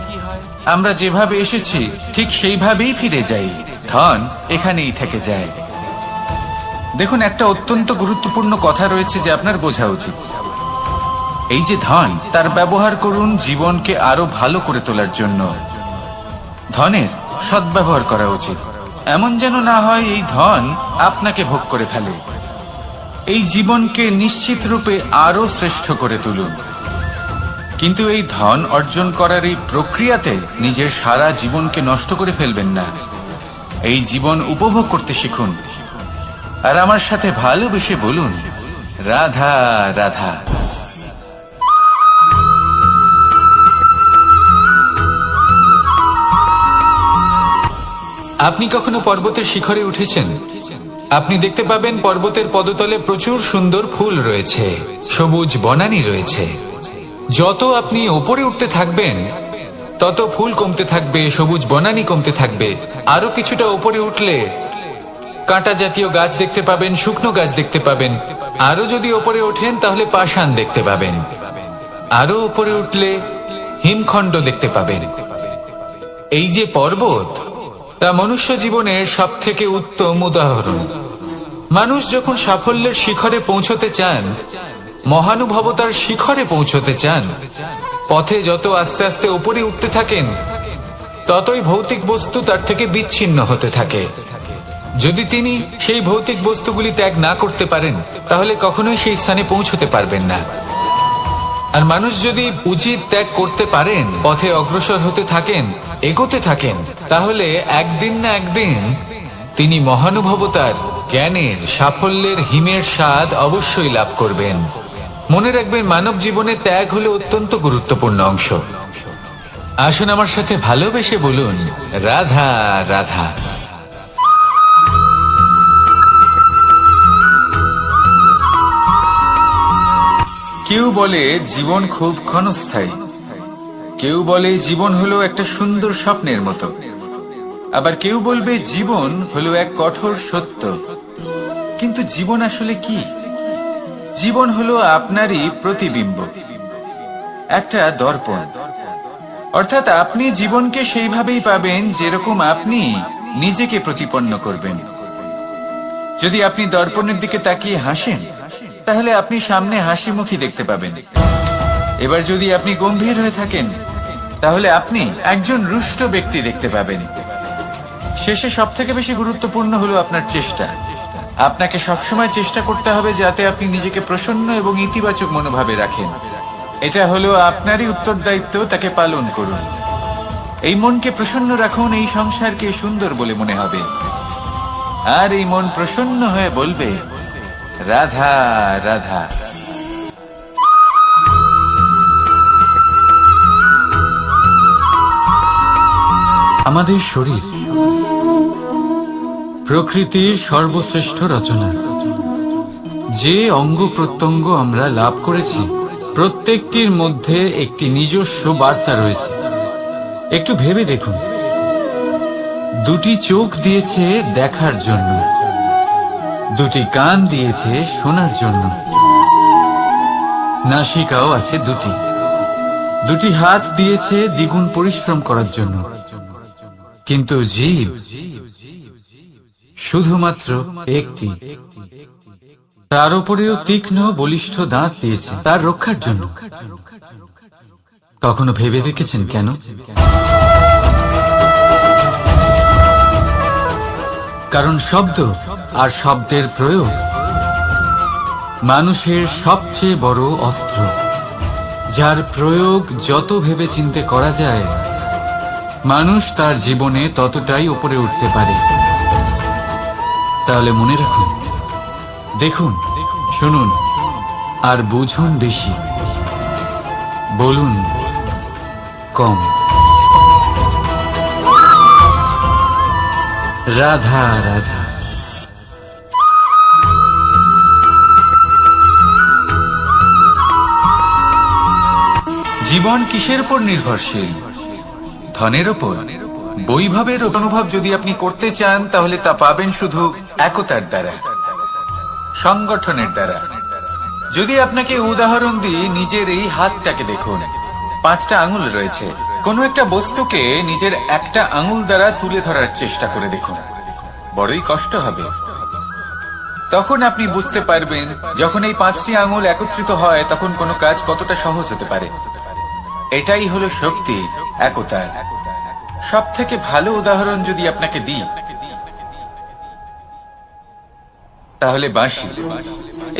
আমরা যেভাবে এসেছি ঠিক সেইভাবেই ফিরে যাই, ধন এখানেই থেকে যায়। দেখুন, একটা অত্যন্ত গুরুত্বপূর্ণ কথা রয়েছে যে আপনার বোঝা উচিত। এই যে ধন, তার ব্যবহার করুন জীবনকে আরো ভালো করে তোলার জন্য। ধনের সদ্ব্যবহার করা উচিত, এমন যেন না হয় এই ধন আপনাকে ভোগ করে ফেলে। এই জীবনকে নিশ্চিত রূপে আরো শ্রেষ্ঠ করে তুলুন। কিন্তু এই ধন অর্জন করার এই প্রক্রিয়াতে নিজের সারা জীবনকে নষ্ট করে ফেলবেন না। এই জীবন উপভোগ করতে শিখুন। আর আমার সাথে ভালোবেসে বলুন, রাধা রাধা। আপনি কখনো পর্বতের শিখরে উঠেছেন? আপনি দেখতে পাবেন পর্বতের পদতলে প্রচুর সুন্দর ফুল রয়েছে, সবুজ বনানী রয়েছে। যত আপনি ওপরে উঠতে থাকবেন তত ফুল কমতে থাকবে, সবুজ বনানী কমতে থাকবে। আরো কিছুটা ওপরে উঠলে কাঁটা জাতীয় গাছ দেখতে পাবেন, শুকনো গাছ দেখতে পাবেন। আরো যদি ওপরে ওঠেন তাহলে পাষাণ দেখতে পাবেন। আরো উপরে উঠলে হিমখণ্ড দেখতে পাবেন। এই যে পর্বত, তা মনুষ্য জীবনের সব থেকে উত্তম উদাহরণ। মানুষ যখন সাফল্যের শিখরে পৌঁছতে চান, মহানুভবতার শিখরে পৌঁছতে চান, পথে যত আস্তে আস্তে উপরে উঠতে থাকেন ততই ভৌতিক বস্তু তার থেকে বিচ্ছিন্ন হতে থাকে। যদি তিনি সেই ভৌতিক বস্তুগুলি ত্যাগ না করতে পারেন তাহলে কখনোই সেই স্থানে পৌঁছতে পারবেন না। আর মানুষ যদি উচিত ত্যাগ করতে পারেন, পথে অগ্রসর হতে থাকেন, এগোতে থাকেন, তাহলে একদিন না একদিন তিনি মহানুভবতার, জ্ঞানের, সাফল্যের হিমের স্বাদ অবশ্যই লাভ করবেন। মনে রাখবেন, মানব জীবনে ত্যাগ হলো অত্যন্ত গুরুত্বপূর্ণ অংশ। আসুন আমার সাথে ভালোবেসে বলুন, রাধা রাধা। কেউ বলে জীবন খুব ক্ষণস্থায়ী, কেউ বলে জীবন হলো একটা সুন্দর স্বপ্নের মতো, আবার কেউ বলবে জীবন হলো এক কঠোর সত্য। কিন্তু জীবন আসলে কি? জীবন হলো আপনারই প্রতিবিম্ব, একটা দর্পণ। অর্থাৎ আপনি জীবনকে সেইভাবেই পাবেন যেরকম আপনি নিজেকে প্রতিপন্ন করবেন। যদি আপনি দর্পণের দিকে তাকিয়ে হাসেন, তাহলে আপনি সামনে হাসি মুখী দেখতে পাবেন। এবার যদি আপনি গম্ভীর হয়ে থাকেন, তাহলে আপনি একজন রুষ্ট ব্যক্তি দেখতে পাবেন। শেষে সবথেকে বেশি গুরুত্বপূর্ণ হলো আপনার চেষ্টা। আপনাকে সবসময় চেষ্টা করতে হবে যাতে আপনি নিজেকে প্রসন্ন এবং ইতিবাচক মনোভাবে রাখেন। এটা হলো আপনারই উত্তরদায়িত্ব, তাকে পালন করুন। এই মনকে প্রসন্ন রাখুন, এই সংসারকে সুন্দর বলে মনে হবে। আর এই মন প্রসন্ন হয়ে বলবে, রাধা রাধা। আমাদের শরীর প্রকৃতির সর্বশ্রেষ্ঠ রচনা। যে অঙ্গ প্রত্যঙ্গ আমরা লাভ করেছি প্রত্যেকটির মধ্যে একটি নিজস্ব বার্তা রয়েছে। একটু ভেবে দেখুন, দুটি চোখ দিয়েছে দেখার জন্য, দুটি কান দিয়েছে শোনার জন্য, নাসিকাও আছে দুটি, দুটি হাত দিয়েছে দ্বিগুণ পরিশ্রম করার জন্য। কিন্তু জীব শুধুমাত্র একটি। তার উপরেও তীক্ষ্ণ বলিষ্ঠ দাঁত দিয়েছে তার রক্ষার জন্য। কখনো ভেবে দেখেছেন কেন? কারণ শব্দ আর শব্দের প্রয়োগ মানুষের সবচেয়ে বড় অস্ত্র, যার প্রয়োগ যত ভেবেচিন্তে করা যায় মানুষ তার জীবনে ততটাই উপরে উঠতে পারে। তাহলে মনে রাখুন, দেখুন, শুনুন আর বুঝুন বেশি, বলুন কম। রাধা রাধা। জীবন কিসের উপর নির্ভরশীল? ধনের ওপর? বৈভবের অনুভব যদি আপনি করতে চান তাহলে তা পাবেন শুধু একতার দ্বারা, সংগঠনের দ্বারা। যদি আপনাকে উদাহরণ দিই, নিজের এই হাতটাকে দেখুন, 5টা আঙুল রয়েছে। কোনো একটা বস্তুকে নিজের একটা আঙুল দ্বারা তুলে ধরার চেষ্টা করে দেখুন, বড়ই কষ্ট হবে। তখন আপনি বুঝতে পারবেন যখন এই 5টি আঙুল একত্রিত হয় তখন কোনো কাজ কতটা সহজ হতে পারে। এটাই হলো শক্তি, একতার। সব থেকে ভালো উদাহরণ যদি আপনাকে দিই তাহলে বাঁশি।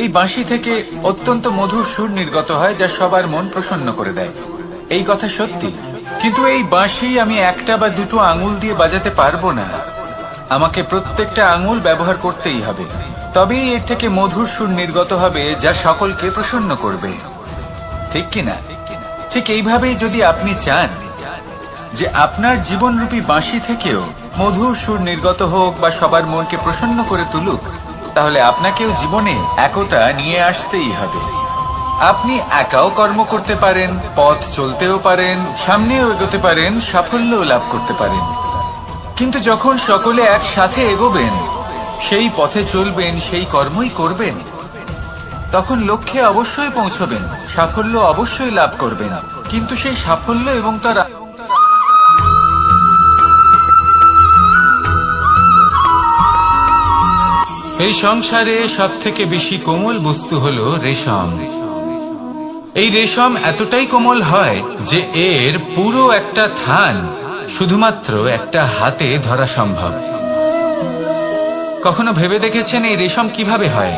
এই বাঁশি থেকে অত্যন্ত মধুর সুর নির্গত হয় যা সবার মন প্রসন্ন করে দেয়। এই কথা সত্যি। কিন্তু এই বাঁশি আমি একটা বা দুটো আঙুল দিয়ে বাজাতে পারবো না। আমাকে প্রত্যেকটা আঙুল ব্যবহার করতেই হবে, তবেই এর থেকে মধুর সুর নির্গত হবে যা সকলকে প্রসন্ন করবে। ঠিক কিনা? ঠিক এইভাবেই যদি আপনি চান যে আপনার জীবনরূপী বাঁশি থেকেও মধুর সুর নির্গত হোক বা সবার মনকে প্রসন্ন করে তুলুক, তাহলে আপনাকেও জীবনে একতা নিয়ে আসতেই হবে। আপনি একাও কর্ম করতে পারেন, পথ চলতেও পারেন, সামনেও এগোতে পারেন, সাফল্যও লাভ করতে পারেন। কিন্তু যখন সকলে একসাথে এগোবেন, সেই পথে চলবেন, সেই কর্মই করবেন, তখন লক্ষ্যে অবশ্যই পৌঁছবেন, সাফল্য অবশ্যই লাভ করবেন। কিন্তু সেই সাফল্য এবং তার এই সংসারে সব থেকে বেশি কোমল বস্তু হলো রেশম। এই রেশম এতটাই কোমল হয় যে এর পুরো একটা থান শুধুমাত্র একটা হাতে ধরা সম্ভব। কখনো ভেবে দেখেছেন এই রেশম কিভাবে হয়?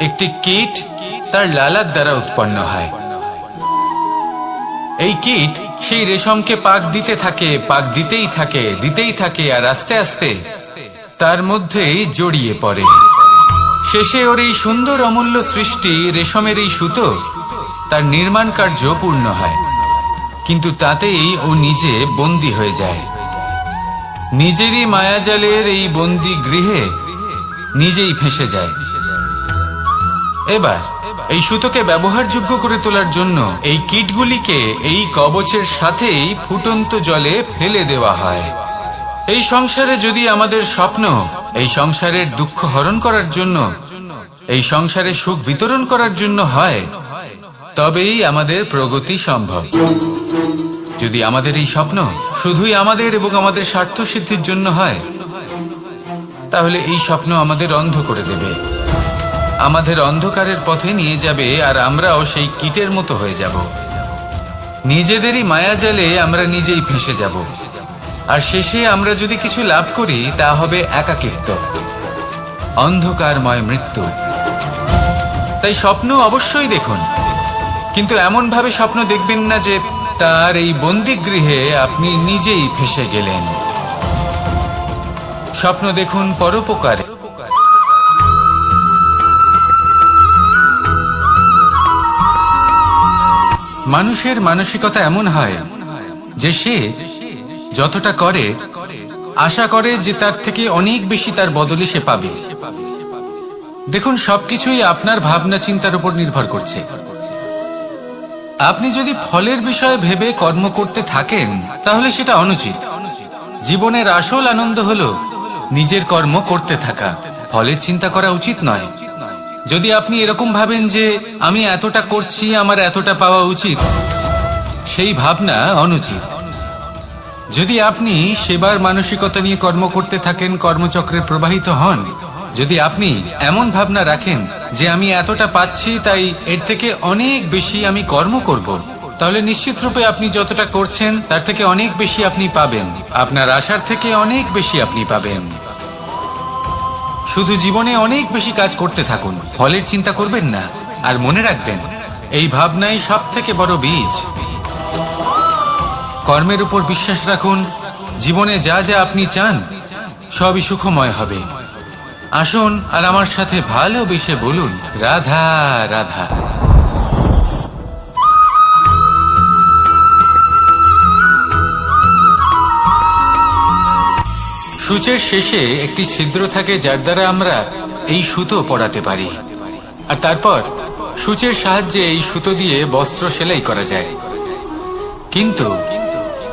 একটি কীট তার লালার দ্বারা উৎপন্ন হয়। এই কীট সেই রেশমকে পাক দিতে থাকে, পাক দিতেই থাকে, দিতেই থাকে, আর আস্তে আস্তে তার মধ্যেই জড়িয়ে পড়ে। শেষে ওর এই সুন্দর অমূল্য সৃষ্টি রেশমের এই সুতো তার নির্মাণ কার্য পূর্ণ হয়। কিন্তু তাতেই ও নিজে বন্দী হয়ে যায়। নিজেরই মায়াজালের এই বন্দী গৃহে নিজেই ফেঁসে যায়। এবার এই সুতোকে ব্যবহারযোগ্য করে তোলার জন্য এই কীটগুলিকে এই কবচের সাথেই ফুটন্ত জলে ফেলে দেওয়া হয়। এই সংসারে যদি আমাদের স্বপ্ন এই সংসারের দুঃখ হরণ করার জন্য, এই সংসারে সুখ বিতরণ করার জন্য হয়, তবেই আমাদের প্রগতি সম্ভব। যদি আমাদের এই স্বপ্ন শুধুই আমাদের এবং আমাদের স্বার্থ সিদ্ধির জন্য হয়, তাহলে এই স্বপ্ন আমাদের অন্ধ করে দেবে, আমাদের অন্ধকারের পথে নিয়ে যাবে, আর আমরাও সেই কীটের মতো হয়ে যাব। নিজেদেরই মায়াজালে আমরা নিজেই ফেঁসে যাব, আর শেষে আমরা যদি কিছু লাভ করি তা হবে একাকিত্ব, অন্ধকারময় মৃত্যু। তাই স্বপ্ন অবশ্যই দেখুন, কিন্তু এমন ভাবে স্বপ্ন দেখবেন না যে তার এই বন্দিগৃহে আপনি নিজেই ফেঁসে গেলেন। স্বপ্ন দেখুন পরোপকারে। মানুষের মানসিকতা এমন হয় যে সে যতটা করে আশা করে যে তার থেকে অনেক বেশি তার বদলে সে পাবে। দেখুন, সবকিছুই আপনার ভাবনা চিন্তার উপর নির্ভর করছে। আপনি যদি ফলের বিষয়ে ভেবে কর্ম করতে থাকেন তাহলে সেটা অনুচিত। জীবনের আসল আনন্দ হলো নিজের কর্ম করতে থাকা, ফলের চিন্তা করা উচিত নয়। যদি আপনি এরকম ভাবেন যে আমি এতটা করছি, আমার এতটা পাওয়া উচিত, সেই ভাবনা অনুচিত। যদি আপনি সেবার মানসিকতা নিয়ে কর্ম করতে থাকেন, কর্মচক্রে প্রবাহিত হন, যদি আপনি এমন ভাবনা রাখেন যে আমি এতটা পাচ্ছি তাই এর থেকে অনেক বেশি আমি কর্ম করব, তাহলে নিশ্চিত রূপে আপনি যতটা করছেন তার থেকে অনেক বেশি আপনি পাবেন। আপনার আশার থেকে অনেক বেশি আপনি পাবেন। শুধু জীবনে অনেক বেশি কাজ করতে থাকুন, ফলের চিন্তা করবেন না। আর মনে রাখবেন, এই ভাবনাই সব থেকে বড় বীজ। কর্মের উপর বিশ্বাস রাখুন। জীবনে যা যা আপনি চান সবই সুখময় হবে। আসুন আর আমার সাথে ভালোবেসে বলুন, রাধা রাধা। সূচের শেষে একটি ছিদ্র থাকে যার দ্বারা আমরা এই সুতো পরাতে পারি, আর তারপর সূচের সাহায্যে এই সুতো দিয়ে বস্ত্র সেলাই করা যায়। কিন্তু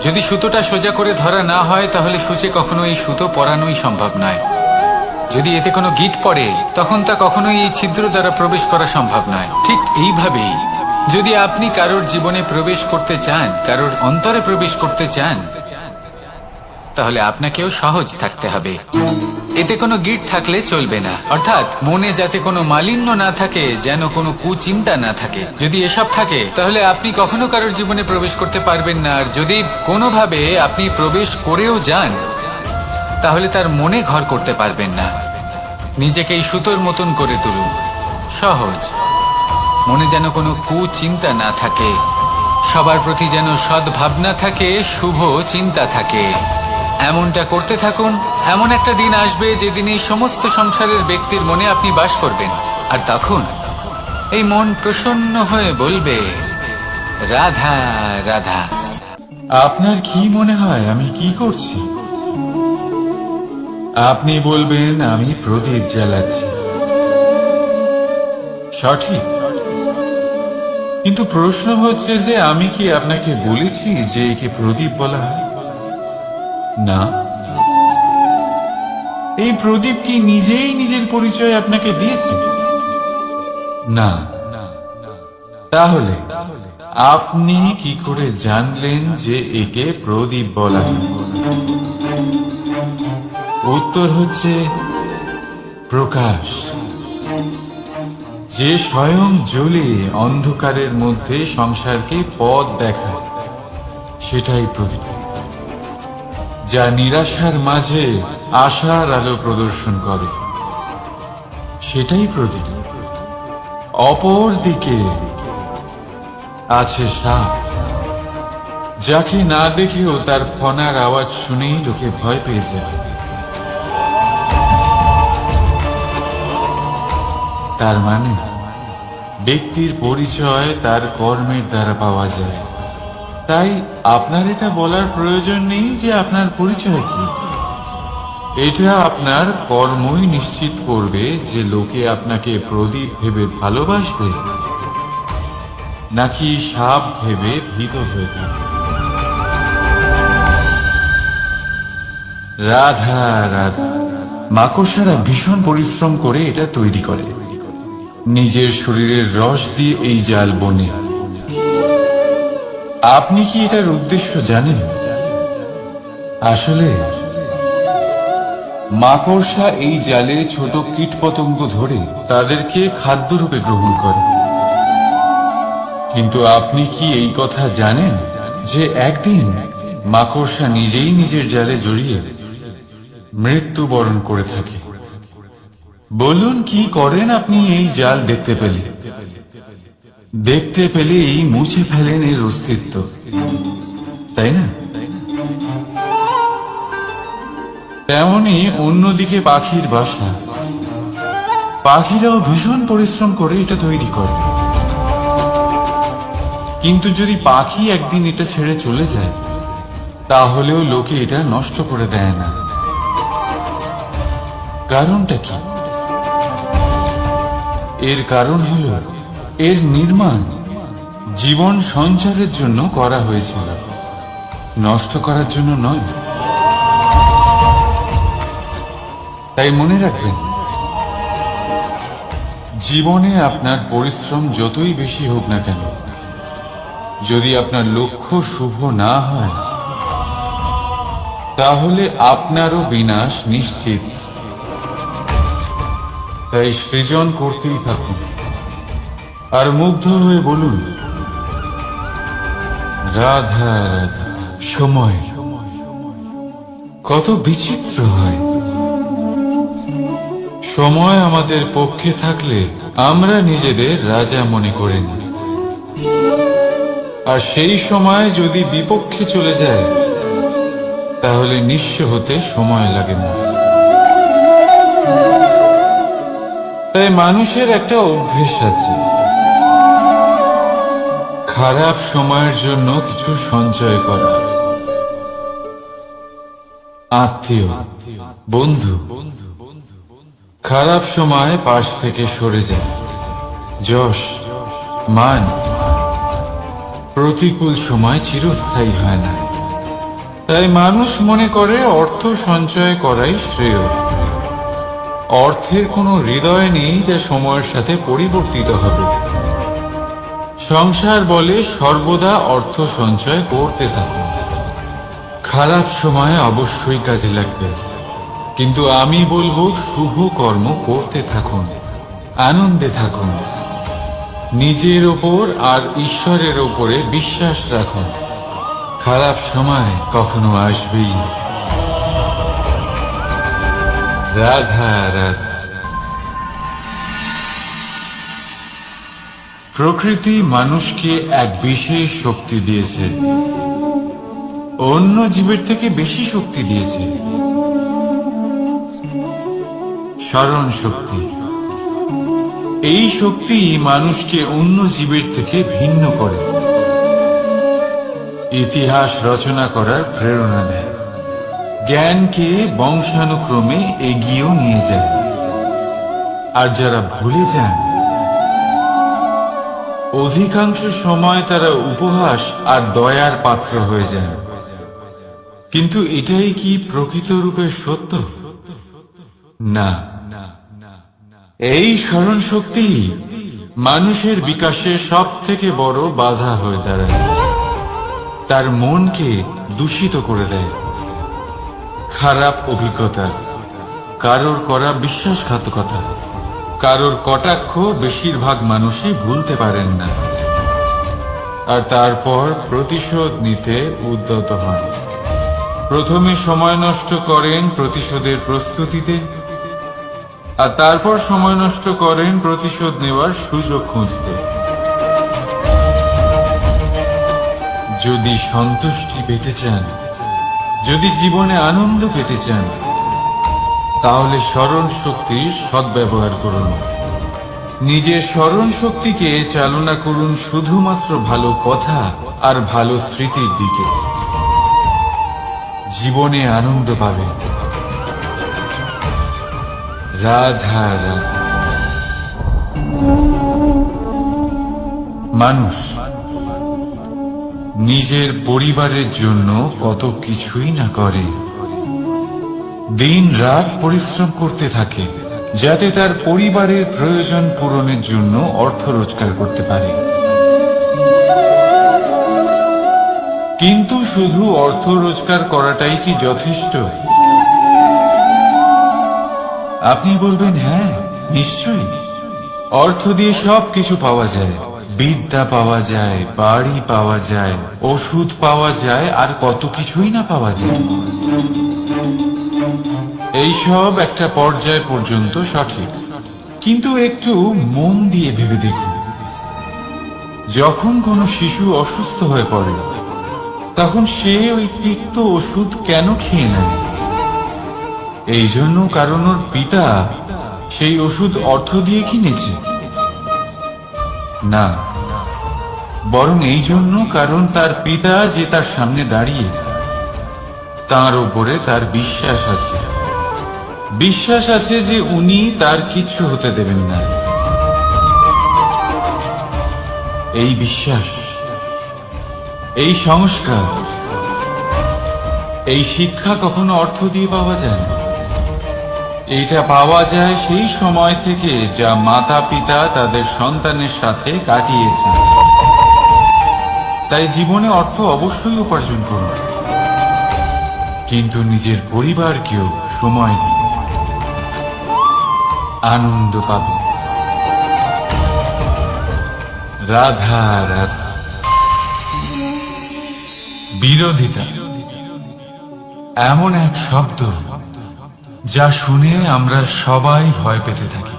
যদি সুতোটা সোজা করে ধরা না হয় তাহলে সূচে কখনো এই সুতো পরানোই সম্ভব নয়। যদি এতে কোনো গিঁট পড়ে তখন তা কখনোই এই ছিদ্র দ্বারা প্রবেশ করা সম্ভব নয়। ঠিক এইভাবেই যদি আপনি কারোর জীবনে প্রবেশ করতে চান, কারোর অন্তরে প্রবেশ করতে চান, তাহলে আপনাকেও সহজ থাকতে হবে। এতে কোনো গিঁট থাকলে চলবে না, অর্থাৎ মনে যাতে কোনো মালিন্য না থাকে, যেন কোনো কুচিন্তা না থাকে। যদি এসব থাকে তাহলে আপনি কখনো কারোর জীবনে প্রবেশ করতে পারবেন না। আর যদি কোনোভাবে আপনি প্রবেশ করেও যান তাহলে তার মনে ঘর করতে পারবেন না। নিজেকে এই সুতোর মতন করে তুলুন, সহজ। মনে যেন কোনো কুচিন্তা না থাকে, সবার প্রতি যেন সদ্ভাবনা থাকে, শুভ চিন্তা থাকে। এমনটা করতে থাকুন। এমন একটা দিন আসবে যেদিন এই সমস্ত সংসারের ব্যক্তির মনে আপনি বাস করবেন, আর তখন এই মন প্রসন্ন হয়ে বলবে, রাধা রাধা। আপনার কি মনে হয় আমি কি করছি? আপনি বলবেন আমি প্রদীপ জ্বালাচ্ছি। সঠিক, কিন্তু প্রশ্ন হচ্ছে যে আমি কি আপনাকে বলেছি যে একে প্রদীপ বলা হয়? না। এই প্রদীপ কি নিজেই নিজের পরিচয় আপনাকে দিয়েছে? না। তাহলে আপনি কি করে জানলেন যে একে প্রদীপ বলা হয়? উত্তর হচ্ছে প্রকাশ, যে স্বয়ং জ্বলে অন্ধকারের মধ্যে সংসারকে পথ দেখায়, সেটাই প্রদীপ। যা নিরাশার মাঝে আশার আলো প্রদর্শন করে, সেটাই প্রদীপ। অপর দিকে আছে সাপ, যাকে না দেখেও তার ফনার আওয়াজ শুনেই লোকে ভয় পেয়ে যায়। তার মানে ব্যক্তির পরিচয় তার কর্মের দ্বারা পাওয়া যায়। তাই আপনার এটা বলার প্রয়োজন নেই যে আপনার পরিচয় কি। এটা আপনার কর্মই নিশ্চিত করবে যে লোকে আপনাকে প্রদীপ ভেবে ভালোবাসবে নাকি সাপ ভেবে ভীত হয়ে থাকবে। রাধা রাধা। মাকড়সারা ভীষণ পরিশ্রম করে এটা তৈরি করে, নিজের শরীরের রস দিয়ে এই জাল বনে। আপনি কি এটার উদ্দেশ্য জানেন? আসলে মাকড়সা এই জালে ছোট কীটপতঙ্গ ধরে তাদেরকে খাদ্যরূপে গ্রহণ করে। কিন্তু আপনি কি এই কথা জানেন যে একদিন মাকড়সা নিজেই নিজের জালে জড়িয়ে মৃত্যুবরণ করে থাকে? বলুন, কি করেন আপনি এই জাল দেখতে পেলে? দেখতে পেলেই মুছে ফেলেন এর অস্তিত্ব, তাই না? তেমনি অন্যদিকে পাখির বাসা, পাখিরাও ভীষণ পরিশ্রম করে এটা তৈরি করে। কিন্তু যদি পাখি একদিন এটা ছেড়ে চলে যায় তাহলেও লোকে এটা নষ্ট করে দেয় না, কারণটা কি? এর কারণ হল এর নির্মাণ জীবন সঞ্চারের জন্য করা হয়েছিল, নষ্ট করার জন্য নয়। তাই মনে রাখবেন, জীবনে আপনার পরিশ্রম যতই বেশি হোক না কেন, যদি আপনার লক্ষ্য শুভ না হয়, তাহলে আপনারও বিনাশ নিশ্চিত। তাই সৃজন করতেই থাকুন আর মুগ্ধ হয়ে বলুন, রাধা রাধা। সময় কত বিচিত্র হয়। সময় আমাদের পক্ষে থাকলে আমরা নিজেদের রাজা মনে করে নিই, আর সেই সময় যদি বিপক্ষে চলে যায়, তাহলে নিঃস্ব হতে সময় লাগে না। তাই মানুষের একটা অভ্যেস আছে, খারাপ সময়ের জন্য কিছু সঞ্চয় করা। আত্মীয়, বন্ধু খারাপ সময় পাশ থেকে সরে যায়। যশ, মান প্রতিকূল সময় চিরস্থায়ী হয় না। তাই মানুষ মনে করে অর্থ সঞ্চয় করাই শ্রেয়। অর্থের কোনো হৃদয় নেই যা সময়ের সাথে পরিবর্তিত হবে। সংসার বলে সর্বদা অর্থ সঞ্চয় করতে থাকুন। খারাপ সময় অবশ্যই কাজে লাগবে, কিন্তু আমি বলবো শুভ কর্ম করতে থাকুন, আনন্দে থাকুন, নিজের ওপর আর ঈশ্বরের ওপরে বিশ্বাস রাখুন। খারাপ সময় কখনো আসবেই না। রাধা রাধা। প্রকৃতি মানুষকে এক বিশেষ শক্তি দিয়েছে, অন্য জীবের থেকে বেশি শক্তি দিয়েছে। স্মরণ শক্তি। এই শক্তি মানুষকে অন্য জীবের থেকে ভিন্ন করে, ইতিহাস রচনা করার প্রেরণা দেয়, জ্ঞানকে বংশানুক্রমে এগিয়েও নিয়ে যায়। আর যারা ভুলে যান, অধিকাংশ সময় তারা উপহাস আর দয়ার পাত্র হয়ে যান। কিন্তু এটাই কি প্রকৃত রূপে সত্য? না। এই স্মরণ শক্তি মানুষের বিকাশের সব থেকে বড় বাধা হয়ে দাঁড়ায়। তার মনকে দূষিত করে দেয়। খারাপ অভিজ্ঞতা, কারোর করা বিশ্বাসঘাতকতা, কারোর কটাক্ষ বেশিরভাগ মানুষই ভুলতে পারেন না, আর তারপর প্রতিশোধ নিতে উদ্যত হন। প্রথমে সময় নষ্ট করেন প্রতিশোধের প্রস্তুতিতে, আর তারপর সময় নষ্ট করেন প্রতিশোধ নেওয়ার সুযোগ খুঁজতে। যদি সন্তুষ্টি পেতে চান, যদি জীবনে আনন্দ পেতে চান, তাহলে স্মরণ শক্তির সদ্ব্যবহার করুন। নিজের স্মরণ শক্তিকে চালনা করুন শুধুমাত্র ভালো কথা আর ভালো স্মৃতির দিকে। জীবনে আনন্দ পাবেন। রাধা রাধা। মানুষ নিজের পরিবারের জন্য কত কিছুই না করে, দিন রাত পরিশ্রম করতে থাকে, যাতে তার পরিবারের প্রয়োজন পূরণের জন্য অর্থ রোজগার করতে পারে। কিন্তু শুধু অর্থ রোজগার করাটাই কি যথেষ্ট? আপনি বলবেন, হ্যাঁ নিশ্চয়ই, অর্থ দিয়ে সব কিছু পাওয়া যায়, বিদ্যা পাওয়া যায়, বাড়ি পাওয়া যায়, ওষুধ পাওয়া যায়, আর কত কিছুই না পাওয়া যায়। এইসব একটা পর্যায় পর্যন্ত সঠিক, কিন্তু একটু মন দিয়ে ভেবে দেখুন, যখন কোনো শিশু অসুস্থ হয়ে পড়ে, তখন সে ওই তিক্ত ওষুধ কেন খেয়ে নেয়? এই জন্য কারণ ওর পিতা সেই ওষুধ অর্থ দিয়ে কিনেছে? না, বরং এই জন্য কারণ তার পিতা যে তার সামনে দাঁড়িয়ে, তার উপরে তার বিশ্বাস আছে, বিশ্বাস আছে যে উনি তার কিচ্ছু হতে দেবেন না। এই বিশ্বাস, এই সংস্কার, এই শিক্ষা কখনো অর্থ দিয়ে পাওয়া যায় না। এটা পাওয়া যায় সেই সময় থেকে যা মাতা পিতা তাদের সন্তানের সাথে কাটিয়েছেন। তাই জীবনে অর্থ অবশ্যই উপার্জন করুন, কিন্তু নিজের পরিবারকেও সময় দিন, আনন্দ পাবেন। রাধা রাধা। বিরোধিতা এমন এক শব্দ যা শুনে আমরা সবাই ভয় পেতে থাকি।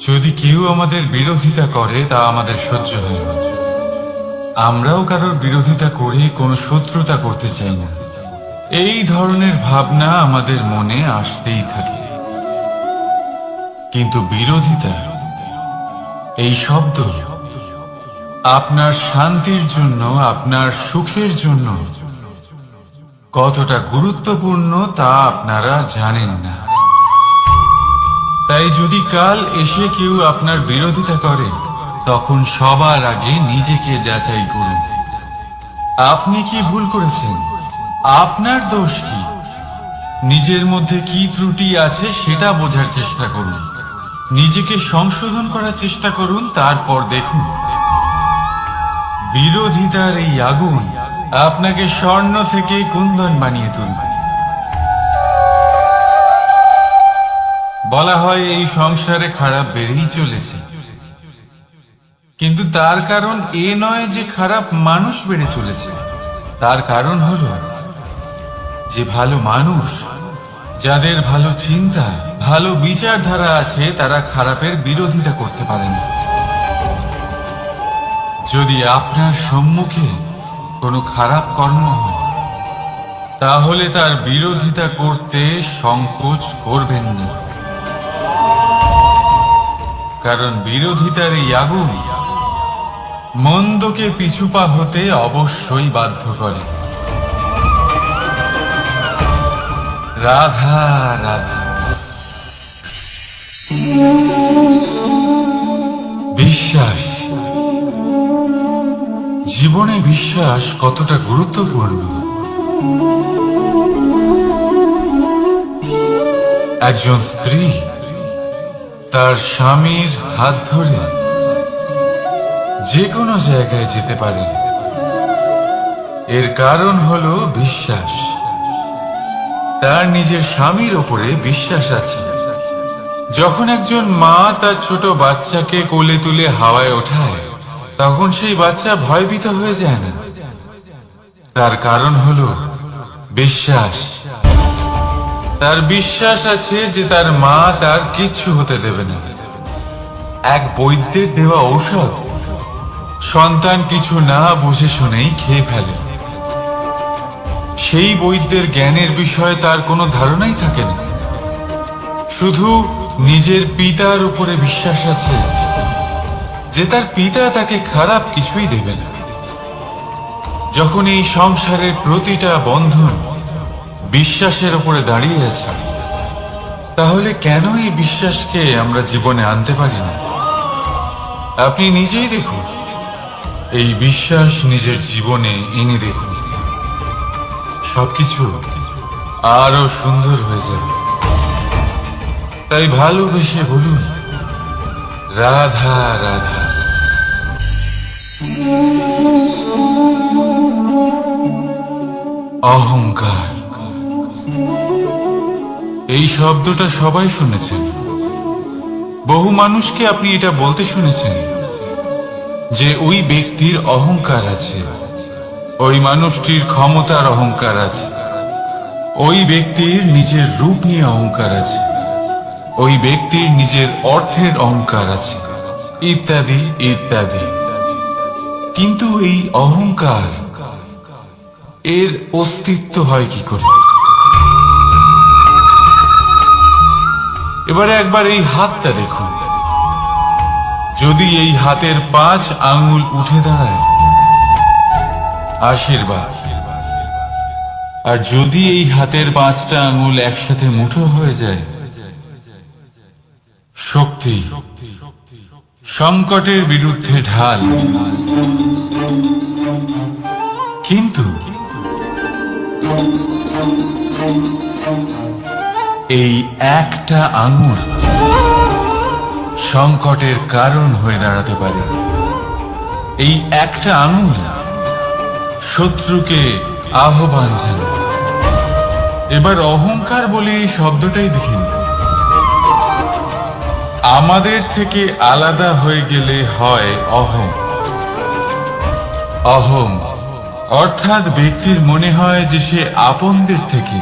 যদি কেউ আমাদের বিরোধিতা করে তা আমাদের সহ্য হয় না। আমরাও কারোর বিরোধিতা করে কোনো শত্রুতা করতে চাই না। এই ধরনের ভাবনা আমাদের মনে আসতেই থাকে। কিন্তু বিরোধিতা এই শব্দ আপনার শান্তির জন্য, আপনার সুখের জন্য কতটা গুরুত্বপূর্ণ তা আপনারা জানেন না। তাই যদি কাল এসে কেউ আপনার বিরোধিতা করে, তখন সবার আগে নিজেকে যাচাই করুন। আপনি কি ভুল করেছেন? আপনার দোষ কি? নিজের মধ্যে কি ত্রুটি আছে সেটা বোঝার চেষ্টা করুন। নিজেকে সংশোধন করার চেষ্টা করুন, তারপর দেখুন বিরোধিতার এই আগুন আপনাকে স্বর্ণ থেকে কুন্দন বানিয়ে তুলবে। বলা হয় এই সংসারে খারাপ বেড়েই চলেছে, কিন্তু তার কারণ এ নয় যে খারাপ মানুষ বেড়ে চলেছে। তার কারণ হলো যে ভালো মানুষ, যাদের ভালো চিন্তা, ভালো বিচারধারা আছে, তারা খারাপের বিরোধিতা করতে পারে না। যদি আপনার সম্মুখে কোনো খারাপ কর্ম হয়, তাহলে তার বিরোধিতা করতে সংকোচ করবেন না, কারণ বিরোধিতার এই আগুন মন্দকে পিছুপা হতে অবশ্যই বাধ্য করে। রাধা রাধা। বিশ্বাস, জীবনে বিশ্বাস কতটা গুরুত্বপূর্ণ। একজন স্ত্রী তার স্বামীর হাত ধরে যে কোনো জায়গায় যেতে পারে, এর কারণ হলো বিশ্বাস। তার নিজের স্বামীর ওপরে বিশ্বাস আছে। যখন একজন মা তার ছোট বাচ্চাকে কোলে তুলে হাওয়ায় ওঠায়, তখন সেই বাচ্চা ভয়ভীত হয়ে যায় না। তার কারণ হলো বিশ্বাস। তার বিশ্বাস আছে যে তার মা তার কিচ্ছু হতে দেবে না। এক বৈদ্যের দেওয়া ঔষধ সন্তান কিছু না বুঝে শুনেই খেয়ে ফেলে। সেই বৈদ্যের জ্ঞানের বিষয়ে তার কোনো ধারণাই থাকে না, শুধু নিজের পিতার উপরে বিশ্বাস আছে যে তার পিতা তাকে খারাপ কিছুই দেবে না। যখন এই সংসারের প্রতিটা বন্ধন বিশ্বাসের উপরে দাঁড়িয়ে আছে, তাহলে কেন এই বিশ্বাসকে আমরা জীবনে আনতে পারি না? আপনি নিজেই দেখুন, এই বিশ্বাস নিজের জীবনে এনে দেখুন, সবকিছু আরো সুন্দর হয়ে যাবে। তাই ভালোবেসে বলুন রাধা রাধা। অহংকার, এই শব্দটা সবাই শুনেছেন। বহু মানুষকে আপনি এটা বলতে শুনেছেন যে ওই ব্যক্তির অহংকার আছে, ওই মানুষটির ক্ষমতার অহংকার আছে, ওই ব্যক্তির নিজের রূপ নিয়ে অহংকার আছে, ওই ব্যক্তির নিজের অর্থের অহংকার আছে, ইত্যাদি ইত্যাদি। কিন্তু এই অহংকার, এর অস্তিত্ব হয় কি করে? এবারে একবার এই হাতটা দেখুন। যদি এই হাতের 5 আঙ্গুল উঠে দাঁড়ায়, আশীর্বাদ। আর যদি এই হাতের 5টা আঙুল একসাথে মুঠো হয়ে যায়, শক্তি, সংকটের বিরুদ্ধে ঢাল। কিন্তু এই একটা আঙুল সংকটের কারণ হয়ে দাঁড়াতে পারে। এই একটা আঙুল শত্রুকে আহ্বান জানায়। এবার অহংকার বলে এই শব্দটাই দেখেন। আমাদের থেকে আলাদা হয়ে গেলে হয় অহং। অহং অর্থাৎ ব্যক্তির মনে হয় যে সে আপনদের থেকে,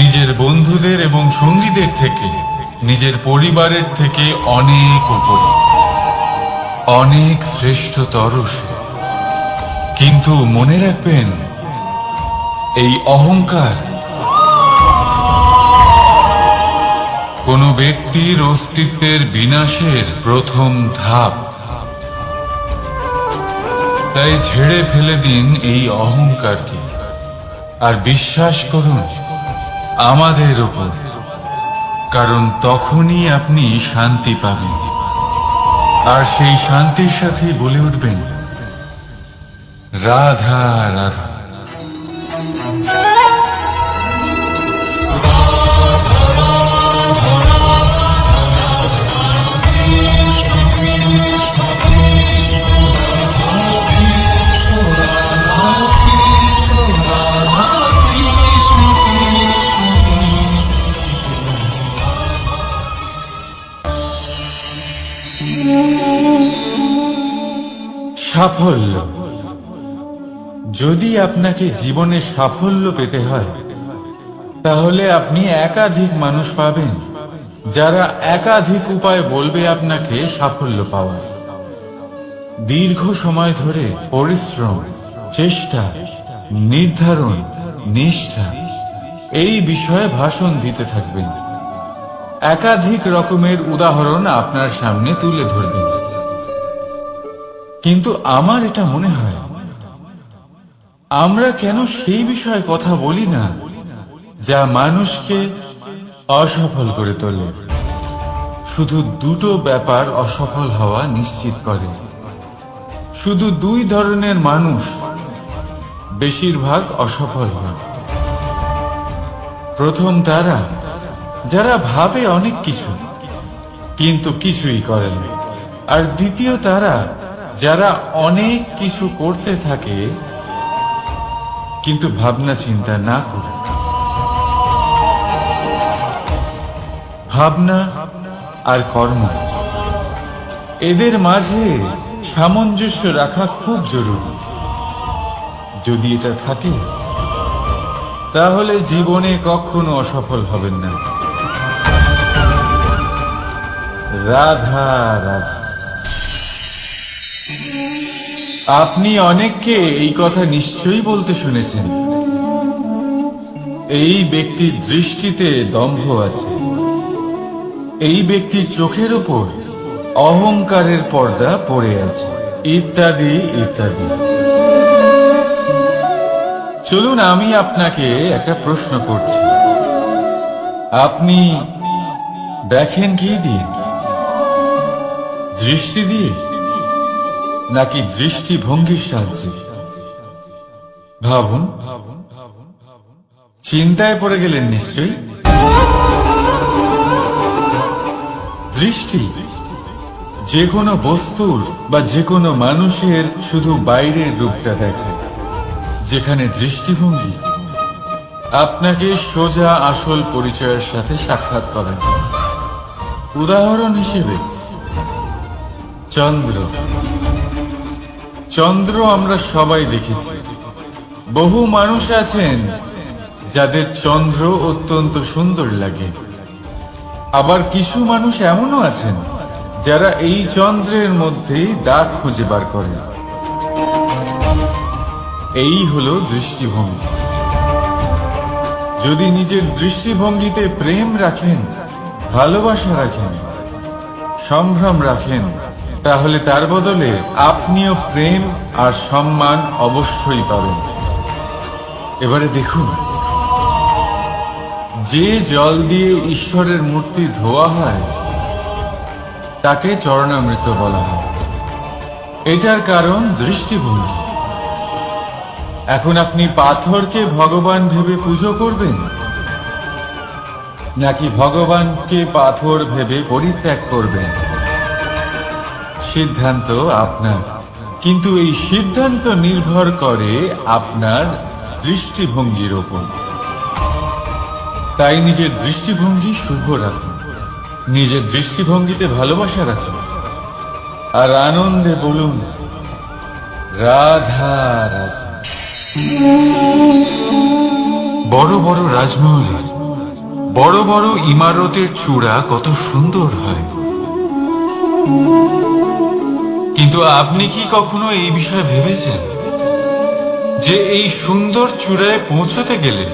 নিজের বন্ধুদের এবং সঙ্গীদের থেকে, নিজের পরিবারের থেকে অনেক উপরে, অনেক শ্রেষ্ঠতর সে। কিন্তু মনে রাখবেন, এই অহংকার কোন ব্যক্তির অস্তিত্বের বিনাশের প্রথম ধাপ। তাই ঝেড়ে ফেলে দিন এই অহংকারকে, আর বিশ্বাস করুন আমাদের উপর, কারণ তখনই আপনি শান্তি পাবেন। আর সেই শান্তির সাথে বলে উঠবেন, রাধা রাধা। সাফল্য। যদি আপনাকে জীবনে সাফল্য পেতে হয়, তাহলে আপনি একাধিক মানুষ পাবেন যারা একাধিক উপায় বলবে আপনাকে সাফল্য পাওয়া। দীর্ঘ সময় ধরে পরিশ্রম, চেষ্টা, নির্ধারণ, নিষ্ঠা এই বিষয়ে ভাষণ দিতে থাকবেন। একাধিক রকমের উদাহরণ আপনার সামনে তুলে ধরবেন। কিন্তু আমার এটা মনে হয়, আমরা কেন সেই বিষয়ে কথা বলি না যা মানুষকে অসফল করে তোলে? শুধু দুটো ব্যাপার অসফল হওয়া নিশ্চিত করে। শুধু 2 ধরনের মানুষ বেশিরভাগ অসফল হয়। প্রথম তারা যারা ভাবে অনেক কিছু কিন্তু কিছুই করে না। আর দ্বিতীয় তারা যারা অনেক কিছু করতে থাকে কিন্তু ভাবনা চিন্তা না করে। ভাবনা আর কর্ম, এদের মাঝে সামঞ্জস্য রাখা খুব জরুরি। যদি এটা থাকে, তাহলে জীবনে কখনো অসফল হবেন না। রাধা রাধা। আপনি অনেককে এই কথা নিশ্চয়ই বলতে শুনেছেন, এই ব্যক্তির দৃষ্টিতে দম্ভ আছে, এই ব্যক্তির চোখের উপর অহংকারের পর্দা পড়ে আছে, ইত্যাদি ইত্যাদি। চলুন আমি আপনাকে একটা প্রশ্ন করছি। আপনি দেখেন কি দিয়ে? দৃষ্টি দিয়ে নাকি দৃষ্টিভঙ্গির সাহায্যে? ভাবুন। চিন্তায় পড়ে গেলেন নিশ্চয়ই। দৃষ্টি যে কোনো বস্তুর বা যে কোনো মানুষের শুধু বাইরের রূপটা দেখায়, যেখানে দৃষ্টিভঙ্গি আপনাকে সোজা আসল পরিচয়ের সাথে সাক্ষাৎ করেন। উদাহরণ হিসেবে চন্দ্র। চন্দ্র আমরা সবাই দেখেছি। বহু মানুষ আছেন যাদের চন্দ্র অত্যন্ত সুন্দর লাগে। আবার কিছু মানুষ এমনও আছেন যারা এই চন্দ্রের মধ্যেই দাগ খুঁজে বার করেন। এই হলো দৃষ্টিভঙ্গি। যদি নিজের দৃষ্টিভঙ্গিতে প্রেম রাখেন, ভালোবাসা রাখেন, সম্ভ্রম রাখেন, তাহলে তার বদলে আপনিও প্রেম আর সম্মান অবশ্যই পাবেন। এবারে দেখুন, যে জল দিয়ে ঈশ্বরের মূর্তি ধোয়া হয় তাকে চরণামৃত বলা হয়। এটার কারণ দৃষ্টিভঙ্গি। এখন আপনি পাথরকে ভগবান ভেবে পুজো করবেন, নাকি ভগবানকে পাথর ভেবে পরিত্যাগ করবেন? সিদ্ধান্ত আপনার, কিন্তু এই সিদ্ধান্ত নির্ভর করে আপনার দৃষ্টিভঙ্গির ওপর। তাই নিজের দৃষ্টিভঙ্গি শুভ রাখুন, নিজের দৃষ্টিভঙ্গিতে ভালোবাসা রাখুন, আর আনন্দে বলুন রাধা রাধা। বড় বড় রাজমহলে বড় বড় ইমারতের চূড়া কত সুন্দর হয়, কিন্তু আপনি কি কখনো এই বিষয়ে ভেবেছেন যে এই সুন্দর চূড়ায় পৌঁছতে গেলে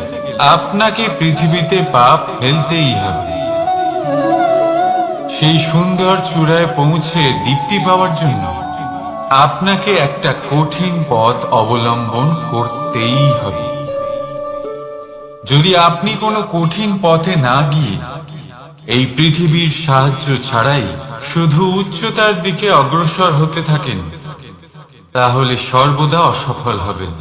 আপনাকে পৃথিবীতে পাপ ফেলতেই হবে? সেই সুন্দর চূড়ায় পৌঁছে দীপ্তি পাওয়ার জন্য আপনাকে একটা কঠিন পথ অবলম্বন করতেই হবে। যদি আপনি কোনো কঠিন পথে না গিয়ে এই পৃথিবীর সাহায্য ছাড়াই শুধু উচ্চতার দিকে অগ্রসর হতে থাকেন, তাহলে সর্বদা অসফল হবেন।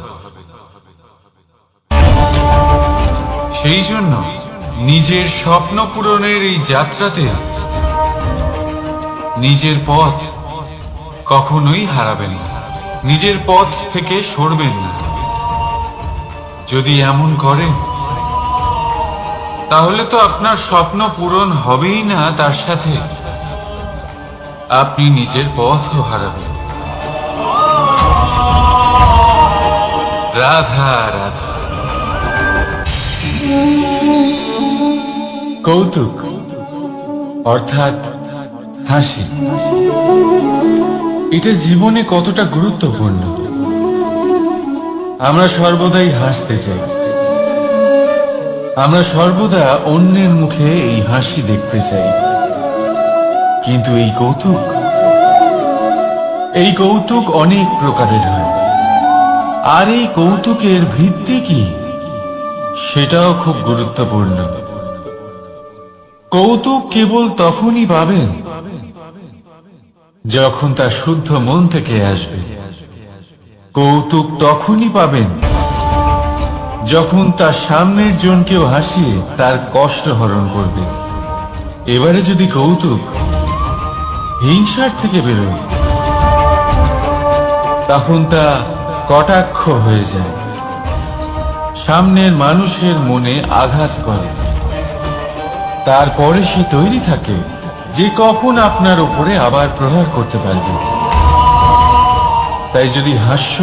সেই জন্য নিজের স্বপ্ন পূরণের এই যাত্রাতে নিজের পথ কখনোই হারাবেন না, নিজের পথ থেকে সরবেন না। যদি এমন করেন তাহলে তো আপনার স্বপ্ন পূরণ হবেই না, তার সাথে আপনি নিজের পথও হারাবেন। রাধা রাধা। কৌতুক অর্থাৎ হাসি, এটা জীবনে কতটা গুরুত্বপূর্ণ। আমরা সর্বদাই হাসতে চাই, আমরা সর্বদা অন্যের মুখে এই হাসি দেখতে চাই। কিন্তু এই কৌতুক অনেক প্রকারের হয়, আর এই কৌতুকের ভিত্তি কি সেটাও খুব গুরুত্বপূর্ণ। কৌতুক কেবল তখনই পাবেন যখন তা শুদ্ধ মন থেকে আসবে। কৌতুক তখনই পাবেন যখন তার সামনের জনকেও হাসিয়ে তার কষ্ট হরণ করবে। এবারে যদি কৌতুক হিংসার থেকে বেরোয়, তখন তা কটাক্ষ হয়ে যায়, সামনের মানুষের মনে আঘাত করে। তারপরে সে তৈরি থাকে যে কখন আপনার উপরে আবার প্রহার করতে পারবে। তাই যদি হাস্য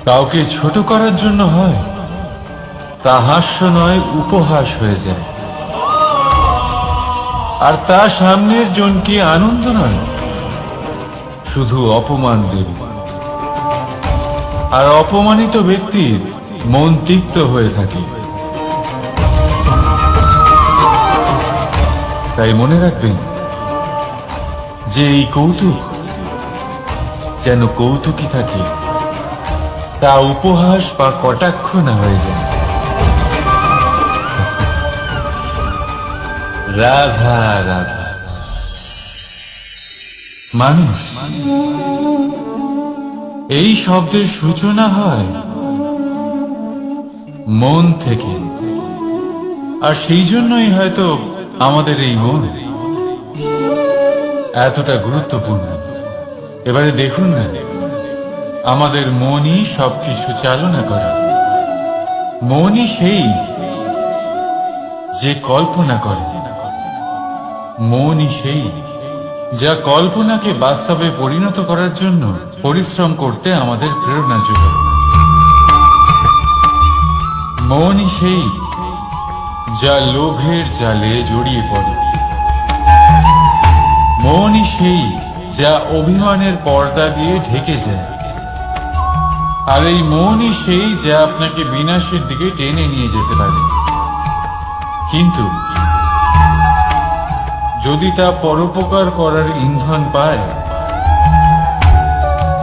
কাউকে ছোট করার জন্য হয়, তা হাস্য নয়, উপহাস হয়ে যায়। আর তা সামনের জনকে আনন্দ নয়, শুধু অপমান দেবে। আর অপমানিত ব্যক্তির মন তিক্ত হয়ে থাকে। তাই মনে রাখবেন যে এই কৌতুক যেন কৌতুকই থাকে, তা উপহাস বা কটাক্ষ না হয়ে যায়। রাধা রাধা। মানুষ এই শব্দের সূচনা হয় মন থেকে, আর সেই জন্যই হয়তো আমাদের এই মন এতটা গুরুত্বপূর্ণ। এবারে দেখুন না, আমাদের মনই সবকিছু চালনা করে। মনই সেই যে কল্পনা করে, মনই সেই যা কল্পনাকে বাস্তবে পরিণত করার জন্য পরিশ্রম করতে আমাদের প্রেরণা যোগায়। মনই সেই যা লোভের জালে জড়িয়ে পড়ে। মনই সেই যা অভিমানের পর্দা দিয়ে ঢেকে যায়। আর এই মনই সেই যা আপনাকে বিনাশের দিকে টেনে নিয়ে যেতে পারে। কিন্তু যদি তা পরোপকার করার ইন্ধন পায়,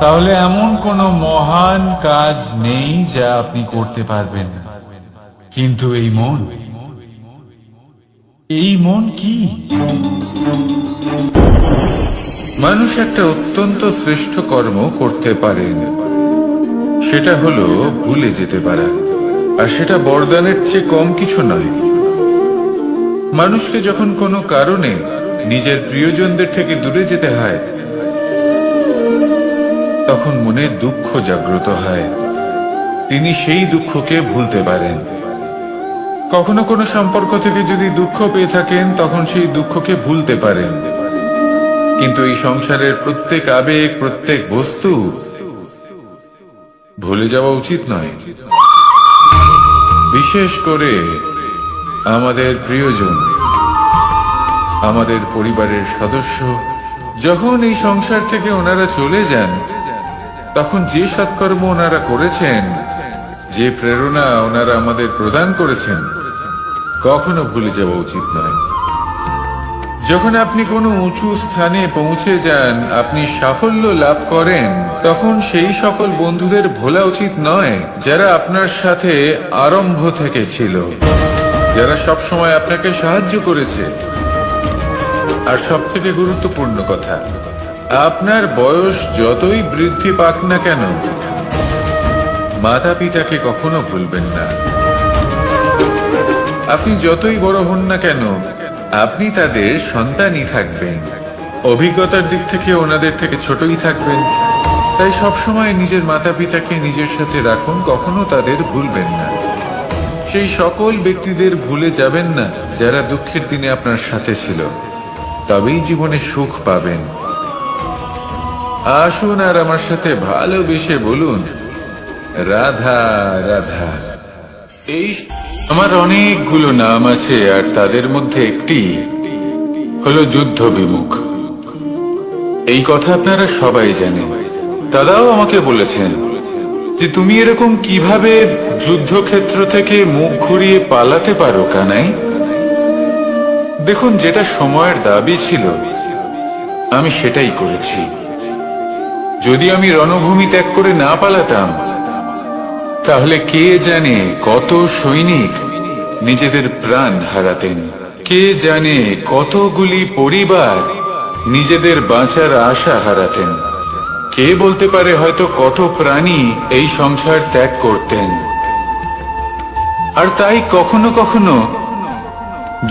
তাহলে এমন কোনো মহান কাজ নেই যা আপনি করতে পারবেন না। কিন্তু এই মন এই মন কি? মানুষ একটা অত্যন্ত শ্রেষ্ঠ কর্ম করতে পারেন, সেটা হলো ভুলে যেতে পারা। আর সেটা বরদানের চেয়ে কম কিছু নয়। মানুষকে যখন কোনো কারণে নিজের প্রিয়জনদের থেকে দূরে যেতে হয়, তখন মনে দুঃখ জাগ্রত হয়। তিনি সেই দুঃখকে ভুলতে পারেন। কখনো কোনো সম্পর্ক থেকে যদি দুঃখ পেয়ে থাকেন, তখন সেই দুঃখকে ভুলতে পারেন। কিন্তু এই সংসারের প্রত্যেক আবেগ, প্রত্যেক বস্তু ভুলে যাওয়া উচিত নয়। বিশেষ করে আমাদের প্রিয়জন, আমাদের পরিবারের সদস্য যখন এই সংসার থেকে ওনারা চলে যান, তখন যে সৎকর্ম ওনারা করেছেন, যে প্রেরণা ওনারা আমাদের প্রদান করেছেন, কখনো ভুলে যাওয়া উচিত নয়। যখন আপনি কোনো উঁচু স্থানে পৌঁছে যান, আপনি সাফল্য লাভ করেন, তখন সেই সকল বন্ধুদের ভোলা উচিত নয় যারা আপনার সাথে আরম্ভ থেকে ছিল, যারা সব সময় আপনাকে সাহায্য করেছে। আর সবথেকে গুরুত্বপূর্ণ কথা, আপনার বয়স যতই বৃদ্ধি পাক না কেন, মাতা পিতাকে কখনো ভুলবেন না। আপনি যতই বড় হন না কেন, আপনি তাদের সন্তানই থাকবেন। অভিজ্ঞতার দিক থেকে ওনাদের থেকে ছোটই থাকবেন। তাই সবসময় নিজের মাতা পিতাকে নিজের সাথে রাখুন, কখনো তাদের ভুলবেন না। সেই সকল ব্যক্তিদের ভুলে যাবেন না যারা দুঃখের দিনে আপনার সাথে ছিল, তবেই জীবনে সুখ পাবেন। আসুন আর আমার সাথে ভালোবেসে বলুন, রাধা রাধা। এই আমার অনেকগুলো নাম আছে, আর তাদের মধ্যে একটি হলো যুদ্ধ বিমুখ। এই কথা আপনারা সবাই জানেন। দাদাও আমাকে বলেছেন যে তুমি এরকম কিভাবে যুদ্ধক্ষেত্র থেকে মুখ ঘুরিয়ে পালাতে পারো কানাই। দেখুন, যেটা সময়ের দাবি ছিল আমি সেটাই করেছি। যদি আমি রণভূমি ত্যাগ করে না পালাতাম, তাহলে কে জানে কত সৈনিক নিজেদের প্রাণ হারাতেন, কে জানে কতগুলি পরিবার নিজেদের বাঁচার আশা হারাতেন, কে বলতে পারে হয়তো কত প্রাণী এই সংসার ত্যাগ করতেন। আর তাই কখনো কখনো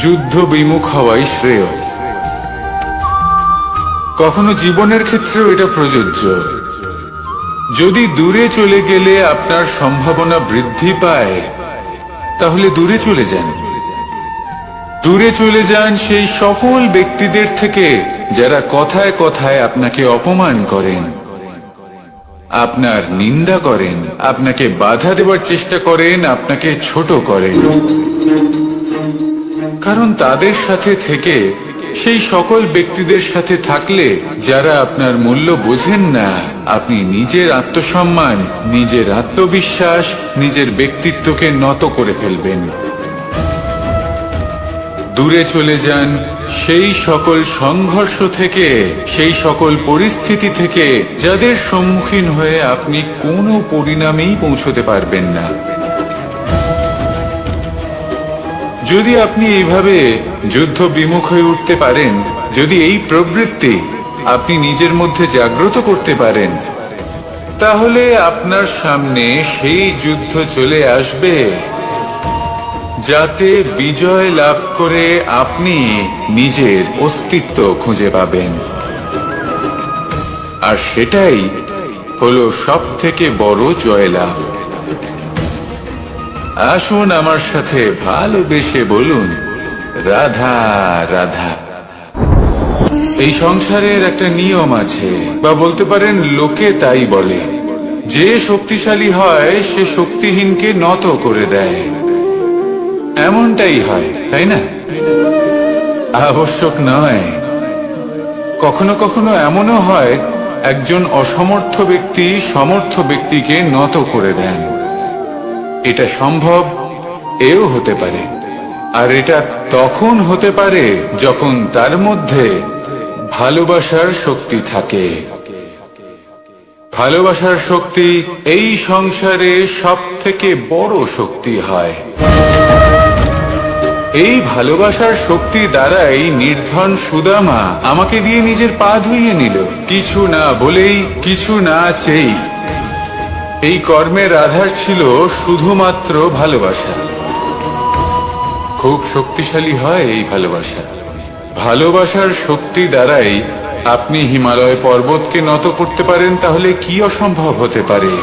যুদ্ধ বিমুখ হওয়াই শ্রেয়। কখনো জীবনের ক্ষেত্রেও এটা প্রযোজ্য। যদি দূরে চলে গেলে আপনার সম্ভাবনা বৃদ্ধি পায়, তাহলে দূরে চলে যান। দূরে চলে যান সেই সকল ব্যক্তিদের থেকে যারা কথায় কথায় আপনাকে অপমান করেন, আপনার নিন্দা করেন, আপনাকে বাধা দেওয়ার চেষ্টা করেন, আপনাকে ছোট করেন। কারণ তাদের সাথে থেকে, সেই সকল ব্যক্তিদের সাথে থাকলে যারা আপনার মূল্য বোঝেন না, আপনি নিজের আত্মসম্মান, নিজের আত্মবিশ্বাস, নিজের ব্যক্তিত্বকে নত করে ফেলবেন। দূরে চলে যান সেই সকল সংঘর্ষ থেকে, সেই সকল পরিস্থিতি থেকে যাদের সম্মুখীন হয়ে আপনি কোনো পরিণামেই পৌঁছতে পারবেন না। যদি আপনি এইভাবে যুদ্ধ বিমুখ হয়ে উঠতে পারেন, যদি এই প্রবৃত্তি আপনি নিজের মধ্যে জাগ্রত করতে পারেন, তাহলে আপনার সামনে সেই যুদ্ধ চলে আসবে যাতে বিজয় লাভ করে আপনি নিজের অস্তিত্ব খুঁজে পাবেন। আর সেটাই হলো সবথেকে বড় জয়লাভ। আসুন আমার সাথে ভালোবেসে বলুন, রাধা রাধা। এই সংসারের একটা নিয়ম আছে, বা বলতে পারেন লোকে তাই বলে, যে শক্তিশালী হয় সে শক্তিহীনকে নত করে দেয়। এমনটাই হয়, তাই না? আবশ্যক নয়। কখনো কখনো এমনও হয় একজন অসমর্থ ব্যক্তি সমর্থ ব্যক্তিকে নত করে দেন। এটা সম্ভব, এও হতে পারে। আর এটা তখন হতে পারে যখন তার মধ্যে ভালোবাসার শক্তি থাকে। ভালোবাসার শক্তি এই সংসারে সব থেকে বড় শক্তি হয়। এই ভালোবাসার শক্তি দ্বারাই নির্ধন সুদামা আমাকে দিয়ে নিজের পা ধুইয়ে নিল, কিছু না বলেই, কিছু না চেয়েই। এই কর্মের আধার ছিল শুধুমাত্র ভালোবাসা। খুব শক্তিশালী হয় এই ভালোবাসা। ভালোবাসার শক্তি দ্বারাই আপনি হিমালয় পর্বতকে নত করতে পারেন, তাহলে কি অসম্ভব হতে পারে?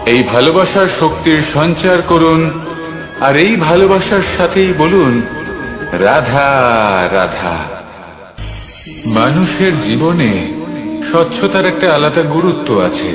এই ভালোবাসার শক্তির সঞ্চার করুন, আর এই ভালোবাসার সাথেই বলুন রাধা রাধা। মানুষের জীবনে স্বচ্ছতার একটা আলাদা গুরুত্ব আছে।